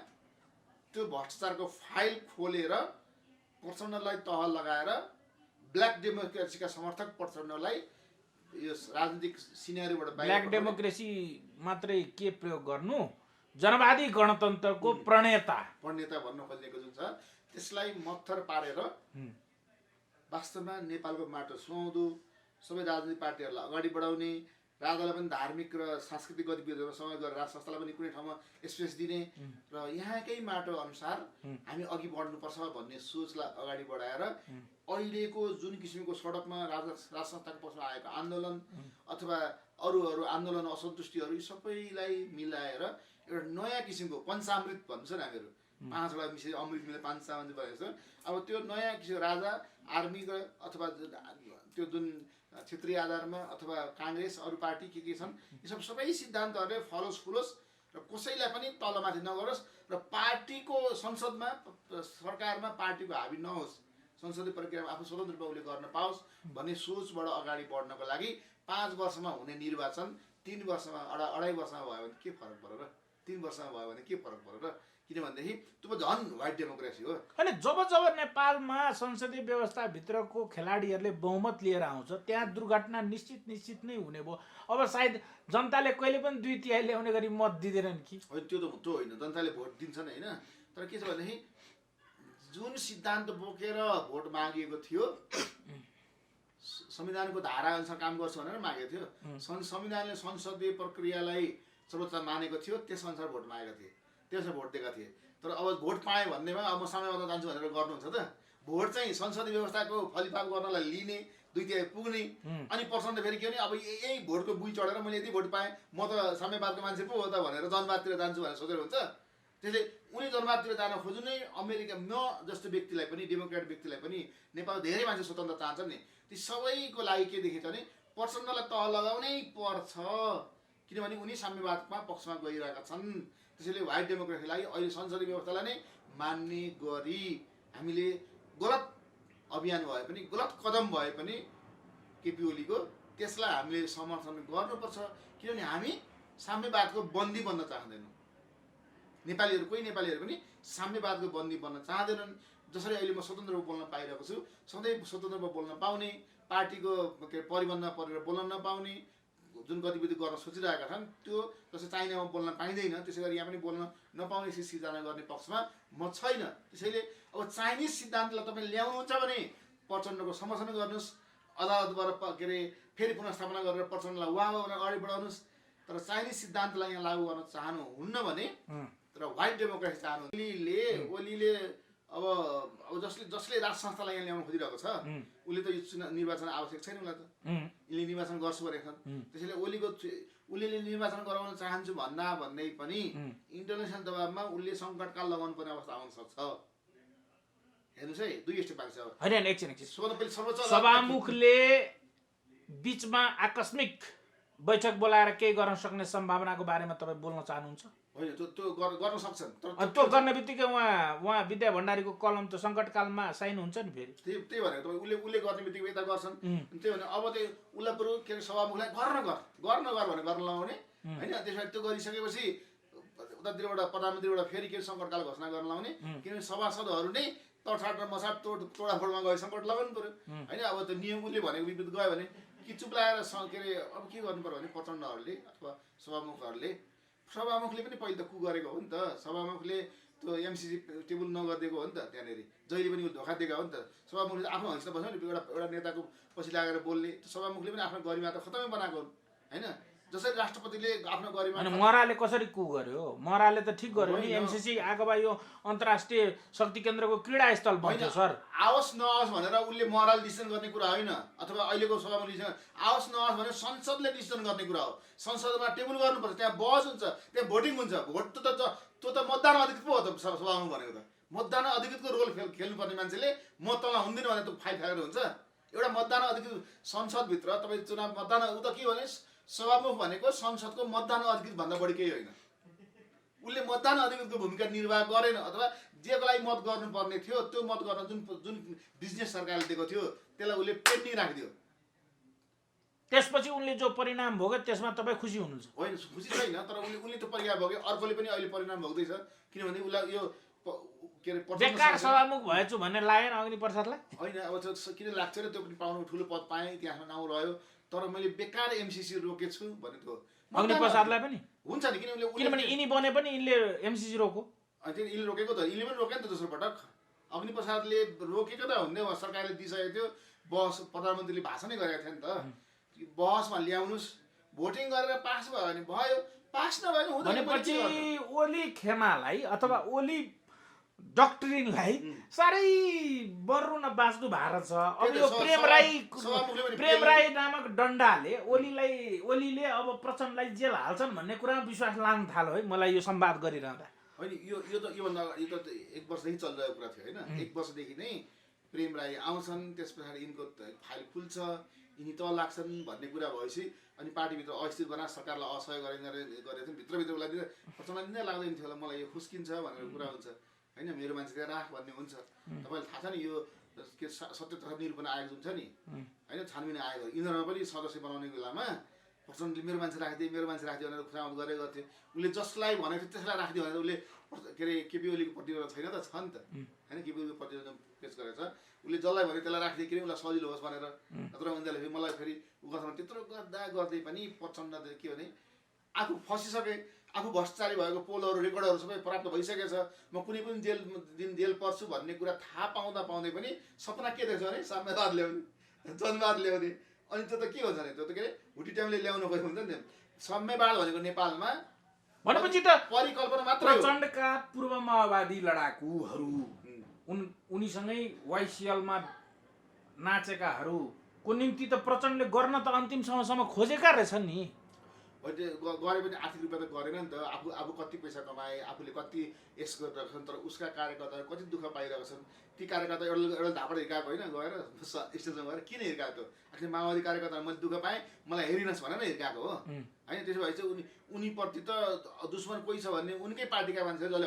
त्यो भ्रष्टाचारको फाइल खोलेर प्रचण्डलाई तह लगाएर ब्ल्याक डेमोक्रेसीका समर्थक प्रचण्डलाई यो राजनीतिक सिनेरीबाट ब्ल्याक डेमोक्रेसी मात्रै के प्रयोग गर्नु, जनवादी गणतन्त्रको प्रणेता भन्न खोजेको जुन छ त्यसलाई मत्थर पारेर वास्तवमा नेपालको माटो सुहाउँदो सबै राजनीतिक पार्टीहरूलाई अगाडि बढाउने, राजालाई पनि धार्मिक र सांस्कृतिक गतिविधिहरूमा समय गरेर राज संस्थालाई पनि कुनै ठाउँमा स्पेस दिने र यहाँकै माटो अनुसार हामी अघि बढ्नुपर्छ भन्ने सोचलाई अगाडि बढाएर अहिलेको जुन किसिमको सडकमा राज संस्थाको पक्षमा आएको आन्दोलन अथवा अरू आन्दोलन असन्तुष्टिहरू यी सबैलाई मिलाएर एउटा नयाँ किसिमको पञ्चामृत भन्छ नि हामीहरू, 5वटा मिसरी अमृत मिलेर पञ्चामृत भएको छ। अब त्यो नयाँ किसिमको राजा आर्मीको अथवा त्यो जुन क्षेत्रीय आधारमा अथवा काङ्ग्रेस अरू पार्टी के छन् यी सबै सिद्धान्तहरूले फलोस् फुलोस् र कसैलाई पनि तलमाथि नगरोस् र पार्टीको संसदमा सरकारमा पार्टीको हाबी नहोस्, संसदीय प्रक्रियामा आफू स्वतन्त्र रूपले गर्न पाओस् भन्ने सोचबाट अगाडि बढ्नको लागि 5 वर्षमा हुने निर्वाचन 3 वर्षमा 2.5 वर्षमा भयो भने के फरक पर्यो र, 3 वर्षमा भयो भने के फरक पर्यो र, किनभनेदेखि त्यो झन् व्हाइट डेमोक्रेसी हो। अनि जब नेपालमा संसदीय व्यवस्थाभित्रको खेलाडीहरूले बहुमत लिएर आउँछ त्यहाँ दुर्घटना निश्चित नै हुने भयो। अब सायद जनताले कहिले पनि 2/3 ल्याउने गरी मत दिँदैनन् कि? त्यो त होइन, जनताले भोट दिन्छन् होइन। तर के छ भनेदेखि जुन सिद्धान्त बोकेर भोट मागिएको थियो संविधानको धारा अनुसार काम गर्छ भनेर मागेको थियो, संविधानले संसदीय प्रक्रियालाई सर्वोच्च मानेको थियो, त्यस अनुसार भोट मागेका थिए, त्यसमा भोट दिएका थिए। तर अब भोट पाएँ भन्नेमा अब म समयमा जान्छु भनेर गर्नुहुन्छ त? भोट चाहिँ संसदीय व्यवस्थाको फलिफाप गर्नलाई लिने 2/3 पुग्ने अनि प्रचण्ड फेरि के भने अब यही भोटको बुई चढेर मैले यति भोट पाएँ म त साम्यवादको मान्छे पो हो त भनेर जनवादतिर जान्छु भनेर सोचेर हुन्छ। त्यसले उनी जनवादतिर जान खोज्नु नै अमेरिका म जस्तो व्यक्तिलाई पनि डेमोक्रेट व्यक्तिलाई पनि नेपालमा धेरै मान्छे स्वतन्त्र चाहन्छन् नि, ती सबैको लागि के देखेछ भने प्रचण्डलाई तह लगाउनै पर्छ किनभने उनी साम्यवादमा पक्षमा गइरहेका छन्। त्यसैले व्हाइट डेमोक्रेसीलाई अहिले संसदीय व्यवस्थालाई नै मान्ने गरी हामीले गलत अभियान भए पनि गलत कदम भए पनि केपी ओलीको त्यसलाई हामीले समर्थन गर्नुपर्छ किनभने हामी साम्यवादको बन्दी बन्न चाहँदैनौँ। नेपालीहरू कोही नेपालीहरू पनि साम्यवादको बन्दी बन्न चाहँदैनन्। जसरी अहिले म स्वतन्त्र रूपमा बोल्न पाइरहेको छु सधैँ स्वतन्त्र रूपमा बोल्न पाउने, पार्टीको परिबन्धमा परेर बोल्न नपाउने जुन गतिविधि गर्न सोचिरहेका छन् त्यो जस्तै चाइनामा बोल्न पाइँदैन त्यसै गरी यहाँ पनि बोल्न नपाउने सिर्जना गर्ने पक्षमा म छैन। त्यसैले अब चाइनिज सिद्धान्तलाई तपाईँ ल्याउनुहुन्छ भने प्रचण्डको समर्थन गर्नुहोस्, अदालतबाट के अरे फेरि पुनर्स्थापना गरेर प्रचण्डलाई वाह भनेर अगाडि बढाउनुहोस्। तर चाइनिज सिद्धान्तलाई यहाँ लागू गर्न चाहनुहुन्न भने तर व्हाइट डेमोक्रेसी चाहनु ओलीले अब जसले राज संस्थालाई यहाँ ल्याउन खोजिरहेको छ उसले त यो निर्वाचन आवश्यक छैन, उसलाई त यसले निर्वाचन गर्छु भनेको छन्। त्यसैले उसले निर्वाचन गराउन चाहन्छु भन्दै पनि इन्टरनेसनल दबावमा उसले सङ्कटकाल लगाउनु पर्ने अवस्था आउन सक्छ। हेर्नुहोस् है, 2 स्टेप बाँकी छ अब। होइन एकछिन सबभन्दा पहिले सर्वोच्च सभामुखले बीचमा आकस्मिक बैठक बोलाएर केही गर्न सक्ने सम्भावनाको बारेमा तपाईँ बोल्न चाहनुहुन्छ? होइन, त्यो गर्न सक्छन्, तर त्यो गर्ने बित्तिकै उहाँ विद्या भण्डारीको कलम त सङ्कटकालमा साइन हुन्छ नि फेरि। त्यही भनेर तपाईँ उसले गर्ने बित्तिकै यता गर्छन्। त्यही भने अब चाहिँ उसलाई बरु के अरे सभामुखलाई गर्न भने गर्न लाउने होइन। त्यसमा त्यो गरिसकेपछि उतातिरबाट प्रधानमन्त्रीबाट फेरि के सङ्कटकाल घोषणा गर्न लाउने, किनभने सभासदहरू नै तडछाड र मसाड तोडाफोडमा गए सङ्कट लगाउनु पऱ्यो होइन। अब त्यो नियम उसले भनेको विपरीत गयो भने कि चुप लगाएर के अरे अब के गर्नु पर्यो भने प्रचण्डहरूले अथवा सभामुखले पनि पहिले त कु गरेको हो नि त। सभामुखले त्यो एमसिसी टेबल नगरिदिएको हो नि त, त्यहाँनिर जहिले पनि धोका दिएको हो नि त। सभामुखले आफ्नो हैसियतमा बस्यो नि, एउटा नेताको पछि लागेर बोल्ने, सभामुखले पनि आफ्नो गरिमा त खतमै बनाएको होइन। जसरी राष्ट्रपतिले आफ्नो गरिमा अनि मराले कसरी कु गर्यो? मराले त ठिक गर्यो नि। एमसिसी आएको भए यो अन्तर्राष्ट्रिय शक्ति केन्द्रको क्रीडा स्थल बन्थ्यो सर। आओस् नआओस् भनेर उसले मोरल डिसिजन गर्ने कुरा होइन, अथवा अहिलेको सभामा डिसिजन आओस् नआओस् भनेर संसदले डिसिजन गर्ने कुरा हो। संसदमा टेबल गर्नुपर्छ, त्यहाँ बहस हुन्छ, त्यहाँ भोटिङ हुन्छ। भोट त्यो त मतदान अधिकृत पो हो त सभामुख भनेको त। मतदान अधिकृतको रोल खेल्नुपर्ने मान्छेले म तँलाई हुँदैन भने त फाइल हुन्छ। एउटा मतदान अधिकृत संसदभित्र तपाईँ चुनाव मतदान उ त के भने सभामुख भनेको संसदको मतदान अधिकृत भन्दा बढी केही होइन। उसले मतदान अधिकृतको भूमिका निर्वाह गरेन, अथवा जेको लागि मत गर्नुपर्ने थियो त्यो मत गर्न जुन बिजनेस सरकारले दिएको थियो त्यसलाई उसले पेन्डिङ राखिदियो। त्यसपछि उनले जो परिणाम भोग्यो त्यसमा तपाईँ खुसी हुनुहुन्छ? होइन, खुसी छैन, तर उसले त्यो परिणाम भोग्यो। अर्कोले पनि अहिले परिणाम भोग्दैछ, किनभने उसलाई यो के अरे बेकार सभामुख भएछु भन्ने लागेन अग्निप्रसादलाई? होइन, अब किन लाग्छ र त्यो पनि पाउनु ठुलो पद पाएँ, त्यहाँ नाउँ रह्यो, तर मैले बेकार एमसिसी रोकेछु भनेको अग्निप्रसादलाई पनि हुन्छ नि, किनभने यिनी बने पनि यिनले एमसिसी रोको। त्यो यिनले रोकेको त, यिनले पनि रोके नि त दोस्रो पटक। अग्निप्रसादले रोकेको त हुँदै सरकारले दिइसकेको थियो। बहस प्रधानमन्त्रीले भाषणै गरेको थियो नि त, बहसमा ल्याउनुहोस्, भोटिङ गरेर पास भयो भने भयो, पास नभए हुँदैन। भनेपछि ओली खेमालाई अथवा ओली डक्ट्रिनलाई साह्रै बर्रु न बाँच्नु भारत छ। अब यो प्रेम राई नामक डन्डाले ओलीले अब प्रचण्डलाई जेल हाल्छन् भन्ने कुरामा विश्वास लाग्न थाल्यो है मलाई यो संवाद गरिरहँदा। होइन, यो त 1 वर्षदेखि चलिरहेको कुरा थियो होइन। 1 वर्षदेखि नै प्रेम राई आउँछन्, त्यस पछाडि यिनको फाइल खुल्छ, यिनी तल लाग्छन् भन्ने कुरा भएपछि अनि पार्टीभित्र अस्थिर बना सरकारलाई असहयोग गरेको थियो। भित्रभित्र उसलाई प्रचण्डलाई नै लाग्दैन थियो होला, मलाई यो खुस्किन्छ भनेर कुरा हुन्छ होइन। मेरो मान्छे त्यहाँ राख भन्ने हुन्छ। तपाईँलाई थाहा छ नि यो के सत्य तथा निरूपण आयोग जुन छ नि होइन, छानबिन आयोग, यिनीहरूमा पनि सदस्य बनाउने बेलामा प्रचण्डले मेरो मान्छे राखिदिए भनेर खुवाउट गरेको थियो। उसले जसलाई भनेको थियो त्यसलाई राखिदियो भनेर उसले के अरे केपी ओलीको प्रतिरोध छैन त, छ नि त होइन। केपी ओलीको प्रतिरोध पेश गरेको छ, उसले जसलाई भने त्यसलाई राखिदियो किन उसलाई सजिलो होस् भनेर। नत्र उनीहरूले फेरि मलाई फेरि उ गर्छन्। त्यत्रो गर्दै पनि प्रचण्ड के भने आफू फसिसके, आफू भ्रष्टाचारी भएको पोलहरू रेकर्डहरू सबै प्राप्त भइसकेको छ। म कुनै पनि जेल पर्छु भन्ने कुरा थाहा पाउँदै पनि सपना के देख्छ भने साम्यवाद ल्याउने, जनवाद ल्याउने। अनि त्यो त के हुन्छ भने त्यो त के अरे हुटी टाइमले ल्याउनु खोइ हुन्छ नि। साम्यवाद भनेको नेपालमा भनेपछि त परिकल्पना मात्र। प्रचण्डका पूर्व माओवादी लडाकुहरू उनीसँगै वाइसिएलमा नाचेकाहरूको निम्ति त प्रचण्डले गर्न त अन्तिम समयसम्म खोजेका रहेछन् नि। गरे पनि आर्थिक रूपमा त गरेन नि त। आफू कति पैसा कमाए, आफूले कति यस गरिरहेको छन्, तर उसका कार्यकर्ताहरू कति दुःख पाइरहेको छन्। ती कार्यकर्ता एउटा धापड हिर्काएको होइन, गएर स्टेजमा गएर किन हिर्काएको? आखिर माओवादी कार्यकर्ताहरू मैले दुःख पाएँ, मलाई हेरिनुहोस् भनेर हिर्काएको हो होइन। त्यसो भए चाहिँ उनीप्रति त दुश्मन कोही छ भन्ने उनकै पार्टीका मान्छेहरू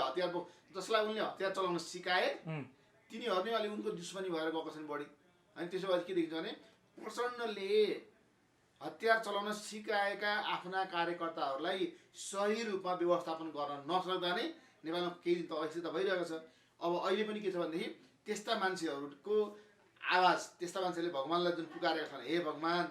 जसलाई उनले हतियार चलाउन सिकाए तिनीहरू नै अलि उनको दुश्मनी भएर गएको छन् बढी। अनि त्यसो भए के देखिन्छ भने प्रचण्डले हतियार चलाउन सिकाएका आफ्ना कार्यकर्ताहरूलाई सही रूपमा व्यवस्थापन गर्न नसक्दा नै नेपालमा केही दिन त अस्थिरता भइरहेको छ। अब अहिले पनि के छ भनेदेखि त्यस्ता मान्छेहरूको आवाज, त्यस्ता मान्छेले भगवान्लाई जुन पुकारेका छन्, हे भगवान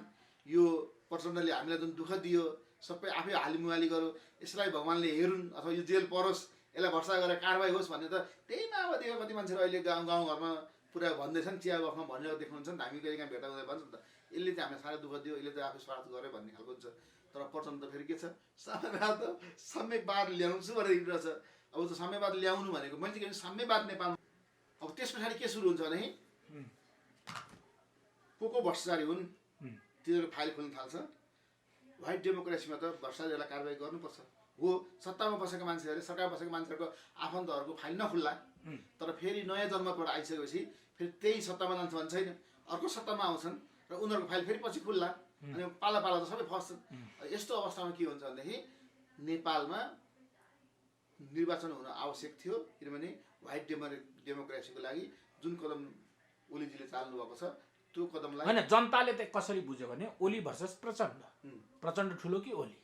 यो प्रचण्डले हामीलाई जुन दुःख दियो सबै आफै हालिमुहाली गरौँ, यसलाई भगवान्ले हेरुन् अथवा यो जेल परोस्, यसलाई भर्सा गरेर कारवाही होस् भन्ने त त्यही माओवादीका कति मान्छेहरू अहिले गाउँघरमा पुरा भन्दैछन्। चिया गफमा भनेर देख्नुहुन्छ नि त, हामी कहिले काहीँ भेट्दा हुँदै भन्छ नि त, यसले चाहिँ हामीलाई साह्रै दुःख दियो, यसले चाहिँ आफै स्वार्थ गर्यो भन्ने खालको हुन्छ। तर प्रचण्ड त फेरि के छ, साम्यवाद ल्याउँछु भनेर हिँडिरहेछ। अब त साम्यवाद ल्याउनु भनेको मैले के भने साम्यवाद नेपालमा अब त्यस पछाडि के सुरु हुन्छ भने को भ्रष्टाचारी हुन् तिनीहरू फाइल खोल्न थाल्छ। व्हाइट डेमोक्रेसीमा त भ्रष्टाचारीलाई कारवाही गर्नुपर्छ हो। सत्तामा बसेका मान्छेहरूले, सरकारमा बसेका मान्छेहरूको आफन्तहरूको फाइल नखुल्ला तर फेरि नयाँ जन्मबाट आइसकेपछि फेरि त्यही सत्तामा जान्छ भन्ने छैन, अर्को सत्तामा आउँछन् र उनीहरूको फाइल फेरि पछि खुल्ला अनि पाला पाला त सबै फस्छन्। यस्तो अवस्थामा के हुन्छ भनेदेखि नेपालमा निर्वाचन हुन आवश्यक थियो, किनभने व्हाइट डेमोक्रेसीको लागि जुन कदम ओलीजीले चाल्नु भएको छ त्यो कदमलाई होइन जनताले त कसरी बुझ्यो भने ओली भर्सेस प्रचण्ड, प्रचण्ड ठुलो कि ओली,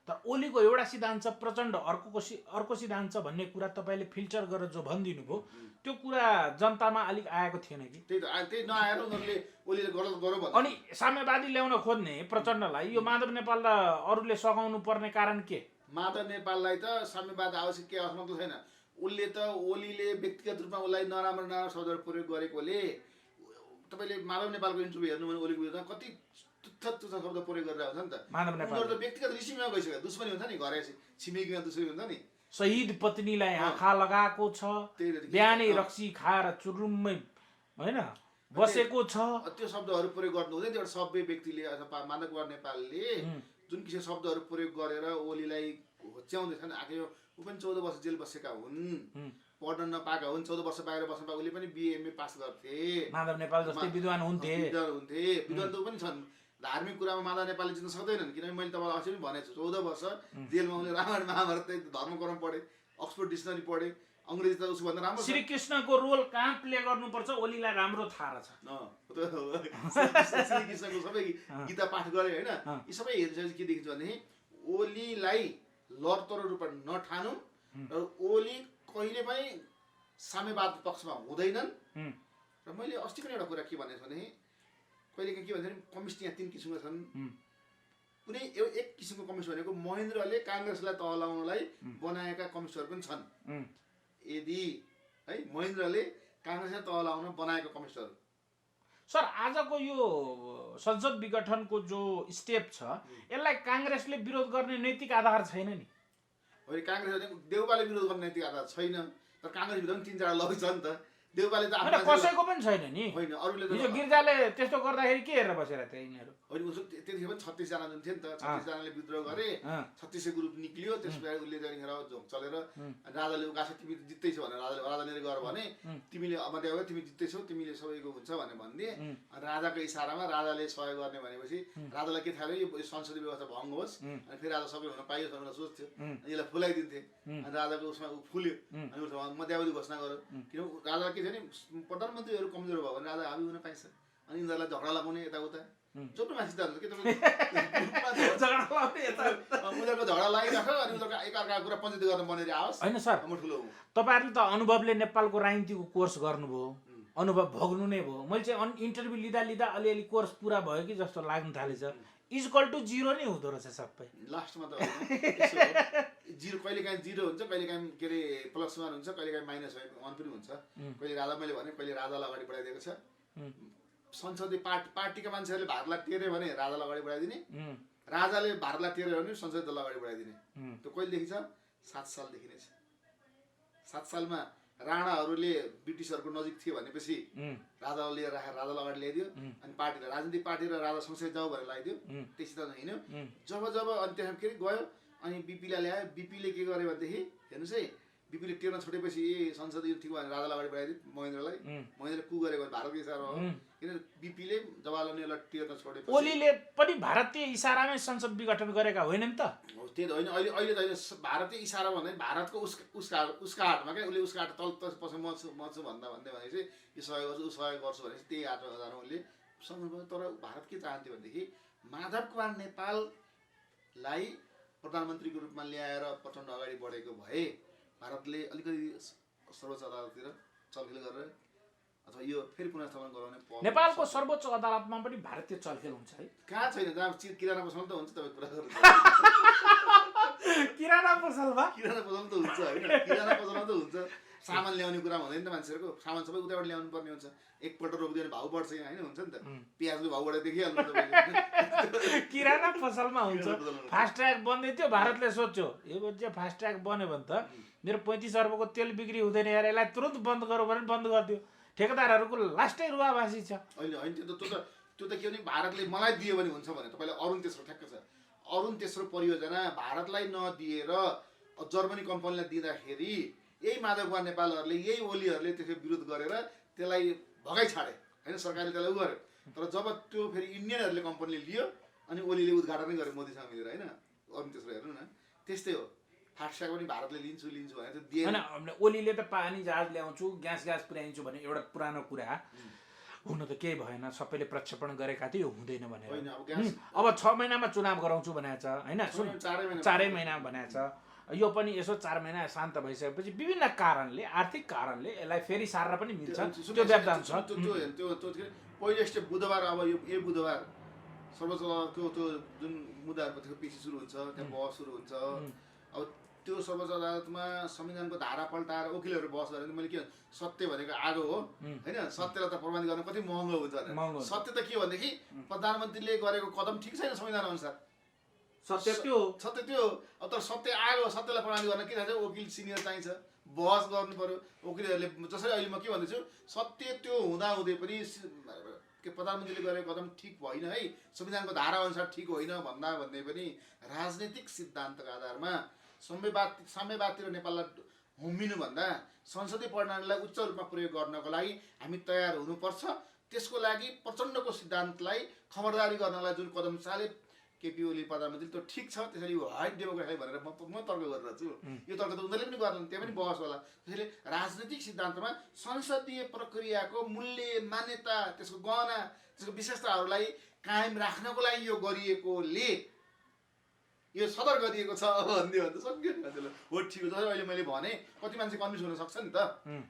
तर ओलीको एउटा सिद्धान्त छ, प्रचण्ड अर्को सिद्धान्त छ भन्ने कुरा तपाईँले फिल्टर गरेर जो भनिदिनु भयो त्यो कुरा जनतामा अलिक आएको थिएन कि? त्यही नआएर उनीहरूले ओलीले गलत गरौँ भन्ने। अनि साम्यवादी ल्याउन खोज्ने प्रचण्डलाई यो माधव नेपाल र अरूले सघाउनु पर्ने कारण के? माधव नेपाललाई त साम्यवाद आवश्यक के अर्थ मतलब छैन। उसले त ओलीले व्यक्तिगत रूपमा उसलाई नराम्रो नराम्रो शब्दहरू प्रयोग गरेकोले तपाईँले माधव नेपालको इन्टरभ्यू हेर्नु भने ओलीको विरुद्धमा कति तुच्छ शब्द प्रयोग गरेर हुन्छ नि त। माधव नेपाल उनीहरू त व्यक्तिगत ऋषिमा गइसक्यो, दुश्मनी हुन्छ नि, घर छिमेकीमा दुश्मनी हुन्छ नि। शहीद पत्नीलाई आँखा लगाएको छ, बिहानै रक्सी खाएर चुरुम्मै होइन बसेको छ, त्यो शब्दहरू प्रयोग गर्नु हुँदैन। एउटा सभ्य व्यक्तिले अथवा माधव कुमार नेपालले जुन किसिमको शब्दहरू प्रयोग गरेर ओलीलाई होच्याउँदैछन्। आखिर ऊ पनि 14 वर्ष जेल बसेका हुन्, पढ्न नपाएका हुन्, 14 वर्ष बाहिर बस्न पाए। उसले पनि बिए एमए पास गर्थे, माधव नेपाल जस्तै विद्वान हुन्थे, विद्वान त पनि छन्। धार्मिक कुरामा माधव नेपालले जित्न सक्दैनन्, किनभने मैले तपाईँलाई अझै पनि भनेको छु 14 वर्ष जेलमा उनले रामायण महाभारत धर्मकर्म पढे, अक्सफोर्ड डिक्सनरी पढे, अङ्ग्रेजी त उसको भन्दा राम्रो। श्रीकृष्णको रोल कहाँ प्ले गर्नुपर्छ ओलीलाई राम्रो थाहा रहेछ। श्रीकृष्णको सबै गीता पाठ गरे होइन। यी सबै हेरिसकेपछि के देखिन्छ भनेदेखि ओलीलाई लडतरो रूपमा नठानौँ र ओली कहिले पनि साम्यवाद पक्षमा हुँदैनन्। र मैले अस्ति पनि एउटा कुरा के भनेको छु भनेदेखि कहिलेकाहीँ के भन्छ भने कम्युनिस्ट यहाँ 3 किसिमका छन्। कुनै एक किसिमको कम्युनिस्ट भनेको महेन्द्रले काङ्ग्रेसलाई तहलाउनलाई बनाएका कम्युनिस्टहरू पनि छन्। यदि है महेन्द्रले काङ्ग्रेसलाई तहलाउन बनाएका कम्युनिस्टहरू। सर आजको यो संसद विघटनको जो स्टेप छ यसलाई काङ्ग्रेसले विरोध गर्ने नैतिक आधार छैन नि? होइन, काङ्ग्रेसले देउपाले विरोध गर्ने नैतिक आधार छैन, तर काङ्ग्रेसभित्र पनि 3-4 लग छ नि त। देउपाले त होइन कसैको पनि छैन नि। होइन, अरूले त हिजो गिर्जाले त्यस्तो गर्दाखेरि के हेरेर बसेर त्यही यिनीहरू? होइन, उसो त्यतिखेर पनि 36 जना जुन थियो नि त, 36 जनाले विद्रोह गरे, 36 ग्रुप निक्लियो। त्यसपछि उसले त्यहाँनिर झोक चलेर राजाले उकासे तिमी जित्दैछौ भनेर राजाले गएर भने तिमीले अमर्याउ तिमी जित्दैछौ, तिमीले सबैको हुन्छ भनेर भनिदिए। राजाको इसारामा राजाले सहयोग गर्ने भनेपछि राजालाई के थाहा यो संसदीय व्यवस्था भङ्ग होस् अनि फेरि राजा सबै हुन पाइयोस् भनेर सोच्थ्यो। अनि यसलाई फुलाइदिन्थे। अनि राजाको उसमा ऊ फुल्यो अनि उसमा मध्यावधि घोषणा गर्यो। किन राजा के थियो नि, प्रधानमन्त्रीहरू कमजोर भयो भने राजा हाबी हुन पाइन्छ। अनि यिनीहरूलाई झगडा लगाउने यताउता जोप्रोमासित हुन्छ के उनीहरूको झगडा लागिराख अनि उनीहरूको एकअर्काको कुरा पञ्चायती गर्न बनेर आओस्। होइन सर, म ठुलो हुँ। तपाईँहरूले त अनुभवले नेपालको राजनीतिको कोर्स गर्नुभयो, अनुभव भोग्नु नै भयो। मैले चाहिँ इन्टरभ्यू लिँदा अलिअलि कोर्स पुरा भयो कि जस्तो लाग्नु थालेछ। इक्वल टु 0 नै हुँदो रहेछ सबै लास्टमा त। जिरो कहिलेकाहीँ 0 हुन्छ, कहिलेकाहीँ के अरे +1 हुन्छ, कहिलेकाहीँ -1 पनि हुन्छ। कहिले राजा मैले भने कहिले राजालाई अगाडि बढाइदिएको छ। संसदीय पार्टीका मान्छेहरूले भारतलाई टेर्यो भने राजालाई अगाडि बढाइदिने, राजाले भारतलाई टेर्यो भने संसदीय दललाई अगाडि बढाइदिने। त्यो कहिलेदेखि छ? 7 सालदेखि नै छ। 7 सालमा राणाहरूले ब्रिटिसहरूको नजिक थियो भनेपछि राजालाई लिएर राखेर राजालाई अगाडि ल्याइदियो। अनि पार्टीलाई राजनीतिक पार्टी र राजा सँगसँगै जाऊ भनेर लगाइदियो। त्यसै त हिँड्यो। जब अनि त्यहाँ के गयो अनि बिपीलाई ल्यायो। बिपीले के गर्यो भनेदेखि हेर्नुहोस् है, बिपीले टेर्न छोडेपछि संसदीय ठिक भनेर राजालाई अगाडि बढाइदियो महेन्द्रलाई। महेन्द्रले कु गरेको भारतको इसारामा हो, किन बिपीले जवाहरलाल नेहरूलाई टेर्न छोडेपछि। ओलीले पनि भारतीय इसारामै संसद विघटन गरेका होइनन् त? त्यही त होइन, अहिले त होइन। भारतीय इसारा भन्दा भारतको उसका हातमा क्या, उसले उसको हात तल पछि मर्छु भन्दा भनेपछि यो सहयोग गर्छु, ऊ सहयोग गर्छु भनेपछि त्यही हातमा उसले सँगै। तर भारत के चाहन्थ्यो भनेदेखि माधव कुमार नेपाललाई प्रधानमन्त्रीको रूपमा ल्याएर प्रचण्ड अगाडि बढेको भए भारतले अलिकति सर्वोच्च अदालततिर चलखेल गरेर अथवा यो फेरि पुनर्स्थापन गराउने। नेपालको सर्वोच्च अदालतमा पनि भारतीय चलखेल हुन्छ है? कहाँ छैन, जहाँ किराना पसल त हुन्छ। तपाईँ कुरा गर्नु किराना पसलमा त हुन्छ होइन, किराना पसलमा त हुन्छ। सामान ल्याउने कुरा हुँदैन नि त, मान्छेहरूको सामान सबै उताबाट ल्याउनु पर्ने हुन्छ। एकपल्ट रोकिदियो भने भाउ बढ्छ यहाँ होइन, हुन्छ नि त। प्याजको भाउ बढेर देखिहाल्नु तपाईँले। किराना पसलमा हुन्छ। फास्ट ट्र्याक बन्दै थियो, भारतले सोच्यो यो चाहिँ फास्ट ट्र्याक बन्यो भने त मेरो 35 अर्बको तेल बिक्री हुँदैन यार, यसलाई तुरन्त बन्द गरौँ भने बन्द गरिदियो। ठेकेदारहरूको लास्टै रुवावासी छ। होइन त्यो त के भने भारतले मलाई दियो भने हुन्छ भने तपाईँले अरुण तेस्रो ठ्याक्क छ। अरुण तेस्रो परियोजना भारतलाई नदिएर जर्मनी कम्पनीलाई दिँदाखेरि यही माधव कुमार नेपालहरूले यही ओलीहरूले त्यसको विरोध गरेर त्यसलाई भगाइ छाडे होइन, सरकारले त्यसलाई उ गर्यो। तर जब त्यो फेरि इन्डियनहरूले कम्पनीले लियो अनि ओलीले उद्घाटनै गर्यो मोदीसँग मिलेर होइन। अरू त्यसो हेर्नु न, त्यस्तै हो। फास्ट्याग पनि भारतले लिन्छु भने त्यो दिएन। ओलीले त पानी जहाज ल्याउँछु, ग्यास पुर्याइन्छु भने एउटा पुरानो कुरा, हुन त केही भएन, सबैले प्रक्षेपण गरेका थियो, हुँदैन भनेर। अब 6 महिनामा चुनाव गराउँछु भनेको छ होइन, 4 महिना भनेको छ। यो पनि यसो 4 महिना शान्त भइसकेपछि विभिन्न कारणले, आर्थिक कारणले यसलाई फेरि सार्न पनि मिल्छ, त्यो व्यवधान छ। पहिलो स्टेप बुधबार, अब यो बुधबार सर्वोच्च अदालतको त्यो जुन मुद्दाहरूको त्यसको पछि सुरु हुन्छ, त्यहाँ बहस सुरु हुन्छ। अब त्यो सर्वोच्च अदालतमा संविधानको धारा पल्टाएर वकिलहरू बहस गरेर मैले के सत्य भनेको आगो हो होइन, सत्यलाई त प्रमाणित गर्न कति महँगो हुन्छ भने। सत्य त के भनेदेखि प्रधानमन्त्रीले गरेको कदम ठिक छैन संविधान अनुसार, सत्य त्यो अब तर सत्य आगो, सत्यलाई प्रमाणित गर्न के चाहिन्छ, वकिल सिनियर चाहिन्छ, बहस गर्नु पर्यो वकिलहरूले। जसरी अहिले म के भन्दैछु, सत्य त्यो हुँदाहुँदै पनि के प्रधानमन्त्रीले गरेको कदम ठिक होइन है, संविधानको धारा अनुसार ठिक होइन भन्दै पनि राजनीतिक सिद्धान्तका आधारमा साम्यवादतिर नेपाललाई हुम्मिनुभन्दा संसदीय प्रणालीलाई उच्च रूपमा प्रयोग गर्नको लागि हामी तयार हुनुपर्छ। त्यसको लागि प्रचण्डको सिद्धान्तलाई खबरदारी गर्नलाई जुन कदम चाले केपी ओली प्रधानमन्त्री, त्यो ठिक छ। त्यसरी हाइट डेमोक्रेसी भनेर म तर्क गरिरहेको छु। यो तर्क त उनीहरूले पनि गर्दैन, त्यहाँ पनि बहस होला। त्यसैले राजनीतिक सिद्धान्तमा संसदीय प्रक्रियाको मूल्य, मान्यता, त्यसको गहना, त्यसको विशेषताहरूलाई कायम राख्नको लागि यो गरिएकोले यो सदर गरिएको छ भन्ने हो त सक्यो नि। हो ठिक हो, जसरी अहिले मैले भने कति मान्छे कन्फ्युज हुन सक्छ नि त।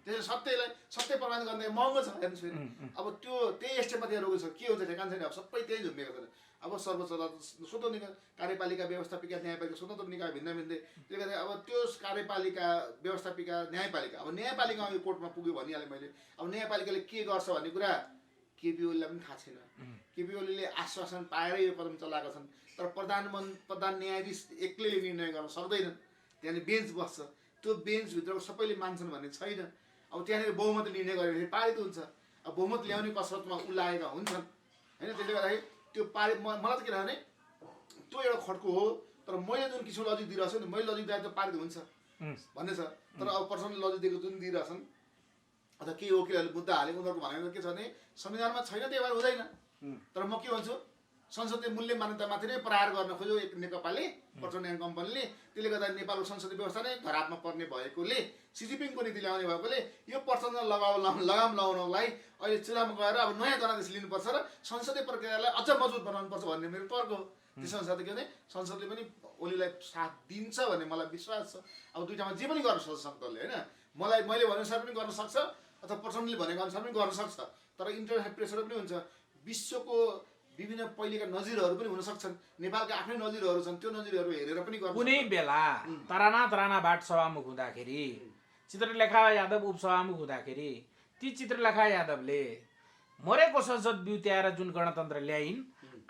त्यसैले सत्य प्रमाण गर्ने महँगो छ हेर्नुहोस् फेरि। अब त्यो त्यही स्टेपमा त्यहाँ रोगेको छ, के हुन्छ ठेकान छैन। अब सबै त्यही झुम्बिएको छ। अब सर्वोच्च अदालत स्वतन्त्र निकाय, कार्यपालिका व्यवस्थापिका न्यायपालिका स्वतन्त्र निकाय भिन्दै त्यसले गर्दा अब त्यो कार्यपालिका व्यवस्थापिका न्यायपालिका, अब न्यायपालिकामा यो कोर्टमा पुग्यो भनिहालेँ मैले। अब न्यायपालिकाले के गर्छ भन्ने कुरा केपी ओलीलाई पनि थाहा छैन। केपी ओलीले आश्वासन पाएरै यो कदम चलाएका छन्, तर प्रधान न्यायाधीश एक्लैले निर्णय गर्न सक्दैनन्। त्यहाँनिर बेन्च बस्छ, त्यो बेन्चभित्रको सबैले मान्छन् भन्ने छैन। अब त्यहाँनिर बहुमत निर्णय गरेपछि पारित हुन्छ। अब बहुमत ल्याउने कसरतमा लागेका हुन्छन् होइन। त्यसले गर्दाखेरि त्यो मलाई त के लाग्यो भने त्यो एउटा खड्को हो, तर मैले जुन किसिमको लजिक दिइरहेको छु नि, मैले लजिक दिएर त पारित हुन्छ भन्ने छ। तर अब पर्सनल लजिक दिएको जुन दिइरहेछन् अथवा केही वकिलहरूले मुद्दा हाले, उनीहरूको भनेको के छ भने संविधानमा छैन, त्यही भएर हुँदैन। तर म के भन्छु, संसदीय मूल्य मान्यतामाथि नै प्रहार गर्न खोज्यो एक नेकपाले, प्रचण्ड एन्ड कम्पनीले। त्यसले गर्दा नेपालको संसदीय व्यवस्था नै धरापमा पर्ने भएकोले, सिजिपिङको नीति ल्याउने भएकोले यो प्रचण्ड लगाम लगाउनलाई अहिले चुनावमा गएर अब नयाँ जनादेश लिनुपर्छ र संसदीय प्रक्रियालाई अझ मजबुत बनाउनुपर्छ भन्ने मेरो तर्क हो। त्यस अनुसार के भने संसदले पनि ओलीलाई साथ दिन्छ भन्ने मलाई विश्वास छ। अब दुईटामा जे पनि गर्न सक्छ संसदले होइन। मैले भनेअनुसार पनि गर्न सक्छ अथवा प्रचण्डले भनेको अनुसार पनि गर्न सक्छ। तर इन्टरनेसनल प्रेसर पनि हुन्छ, विश्वको विभिन्न पहिलेका नजिरहरू पनि हुन सक्छन्, नेपालका आफ्नै नजिरहरू छन्, त्यो नजिरहरू हेरेर पनि गर्छ। कुनै बेला तराना सभामुख हुँदाखेरि, चित्रलेखा यादव उपसभामुख हुँदाखेरि ती चित्रलेखा यादवले मरेको संसद बिउत्याएर जुन गणतन्त्र ल्याइन्,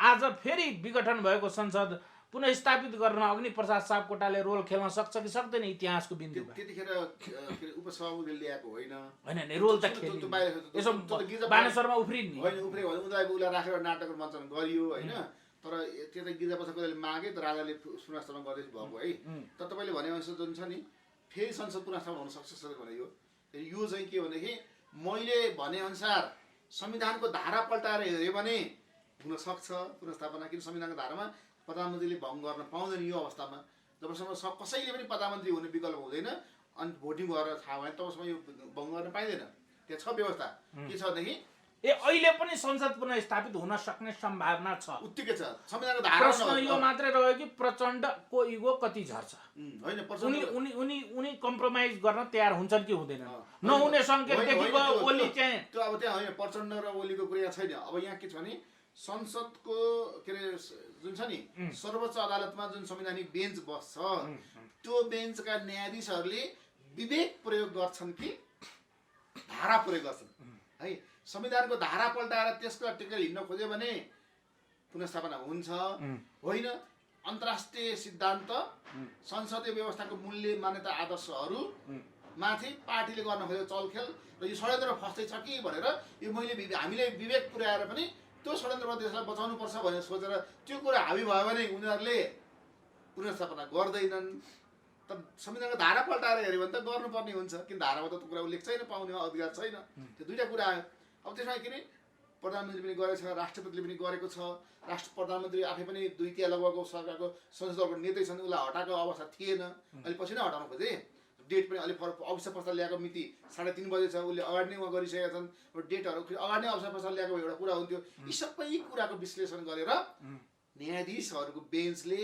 आज फेरि विघटन भएको संसद पुनः स्थापित गर्न अग्निप्रसाद सापकोटाले रोल खेल्न सक्छ कि सक्दैन इतिहासको बिन्दुमा? त्यतिखेर उपसभामुखले ल्याएको होइन होइन, रोल त खेल्यो, यसो बानेश्वरमा उफ्रिन् होइन, उफ्रियो भने उसलाई राखेर नाटक मञ्चन गरियो होइन। तर त्यो त गिर्जा प्रसादले मागे त राजाले पुनर्स्थापना गर्दै भएको है। तर तपाईँले भनेअनुसार जुन छ नि, फेरि संसद पुनर्स्थापना हुन सक्छ भने यो चाहिँ के भनेदेखि मैले भनेअनुसार संविधानको धारा पल्टाएर हेऱ्यो भने हुन सक्छ पुनर्स्थापना। किन संविधानको धारामा प्रधानमन्त्रीले भङ्ग गर्न पाउँदैन यो अवस्थामा। जबसम्म कसैले पनि प्रधानमन्त्री हुने विकल्प हुँदैन अनि भोटिङ गरेर थाहा भएन तबसम्म यो भङ्ग गर्न पाइँदैन। त्यहाँ छ व्यवस्था। के छ भनेदेखि अहिले पनि संसद पुनः स्थापित हुन सक्ने सम्भावना छ, उत्तिकै छ। संविधानको धारा प्रश्न यो मात्रै रह्यो कि प्रचण्डको इगो कति झर्छ। होइन, उनी कम्प्रोमाइज गर्न तयार हुन्छन् कि हुँदैनन्? नहुने संकेत देखेको ओली चाहिँ त्यो अब त्यहाँ होइन, प्रचण्ड र ओलीको कुरा छैन। अब यहाँ के छ भने संसदको के अरे जुन छ नि सर्वोच्च अदालतमा जुन संवैधानिक बेन्च बस्छ, त्यो बेन्चका न्यायाधीशहरूले विवेक प्रयोग गर्छन् कि धारा प्रयोग गर्छन् है। संविधानको धारा पल्टाएर त्यसको टेकेर हिँड्न खोज्यो भने पुनर्स्थापना हुन्छ होइन। अन्तर्राष्ट्रिय सिद्धान्त, संसदीय व्यवस्थाको मूल्य मान्यता आदर्शहरू माथि पार्टीले गर्न खोजेको चलखेल र यो षड्यन्त्र फस्दै छ कि भनेर यो हामीले विवेक पुर्याएर पनि त्यो षड्यन्त्रबाट देशलाई बचाउनु पर्छ भनेर सोचेर त्यो कुरा हाबी भयो भने उनीहरूले पुनर्स्थापना गर्दैनन्। तर तर संविधानको धारा पल्टाएर हेऱ्यो भने त गर्नुपर्ने हुन्छ, किन धारामा त त्यो कुरा उल्लेख छैन, पाउने अधिकार छैन। त्यो दुईवटा कुरा आयो। अब त्यसमा के अरे प्रधानमन्त्री पनि गरेको छ, राष्ट्रपतिले पनि गरेको छ, प्रधानमन्त्री आफै पनि 2/3 लगभग सरकारको संसद दलको नेतै छन्, उसलाई हटाएको अवस्था थिएन, अहिले पछि नै हटाउनु खोजे। डेट पनि अलिक अवसर प्रस्ताव ल्याएको मिति 3:30 बजे छ, उसले अगाडि नै उहाँ गरिसकेका छन्, डेटहरू अगाडि नै अवसर प्रस्ताव ल्याएको एउटा कुरा हुन्थ्यो। यी सबै कुराको विश्लेषण गरेर न्यायाधीशहरूको बेन्चले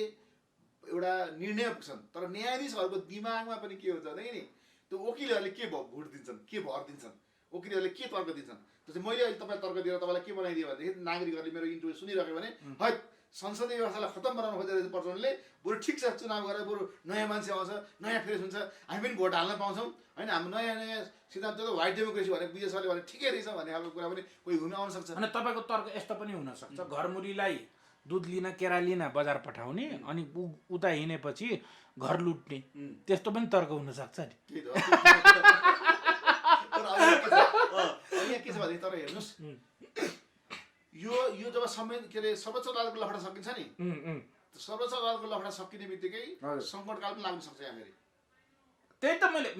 एउटा निर्णय पुग्छन्। तर न्यायाधीशहरूको दिमागमा पनि के हुन्छ भने नि त्यो वकिलहरूले के भोट दिन्छन्, के भर दिन्छन्, वकिलहरूले के तर्क दिन्छन्। त्यो चाहिँ मैले अहिले तपाईँलाई तर्क दिएर तपाईँलाई के बनाइदिएँ भनेदेखि नागरिकहरूले मेरो इन्टरभ्यू सुनिरहेको भने है संसदीय व्यवस्थालाई खत्तम बनाउनु खोजेर प्रचण्डले बरु ठिक छ चुनाव गरेर बरु नयाँ मान्छे आउँछ, नयाँ फ्रेस हुन्छ, हामी पनि भोट हाल्न पाउँछौँ होइन, हाम्रो नयाँ नयाँ सिद्धान्त त व्हाइट डेमोक्रेसी भनेको विजय सरले भने ठिकै रहेछ भन्ने खालको कुरा पनि कोही हुन आउन सक्छ। अनि तपाईँको तर्क यस्तो पनि हुनसक्छ, घरमुरीलाई दुध लिन केरा लिन बजार पठाउने अनि उता हिँडेपछि घर लुट्ने, त्यस्तो पनि तर्क हुनसक्छ नि। के छ भने तर हेर्नुहोस् यो जब के अरे सर्वोच्च अदालतको लफडा सकिन्छ नि, सर्वोच्च अदालतको लफडा सकिने बित्तिकै सङ्कटकाल पनि लाग्न सक्छ यहाँनिर। त्यही त मैले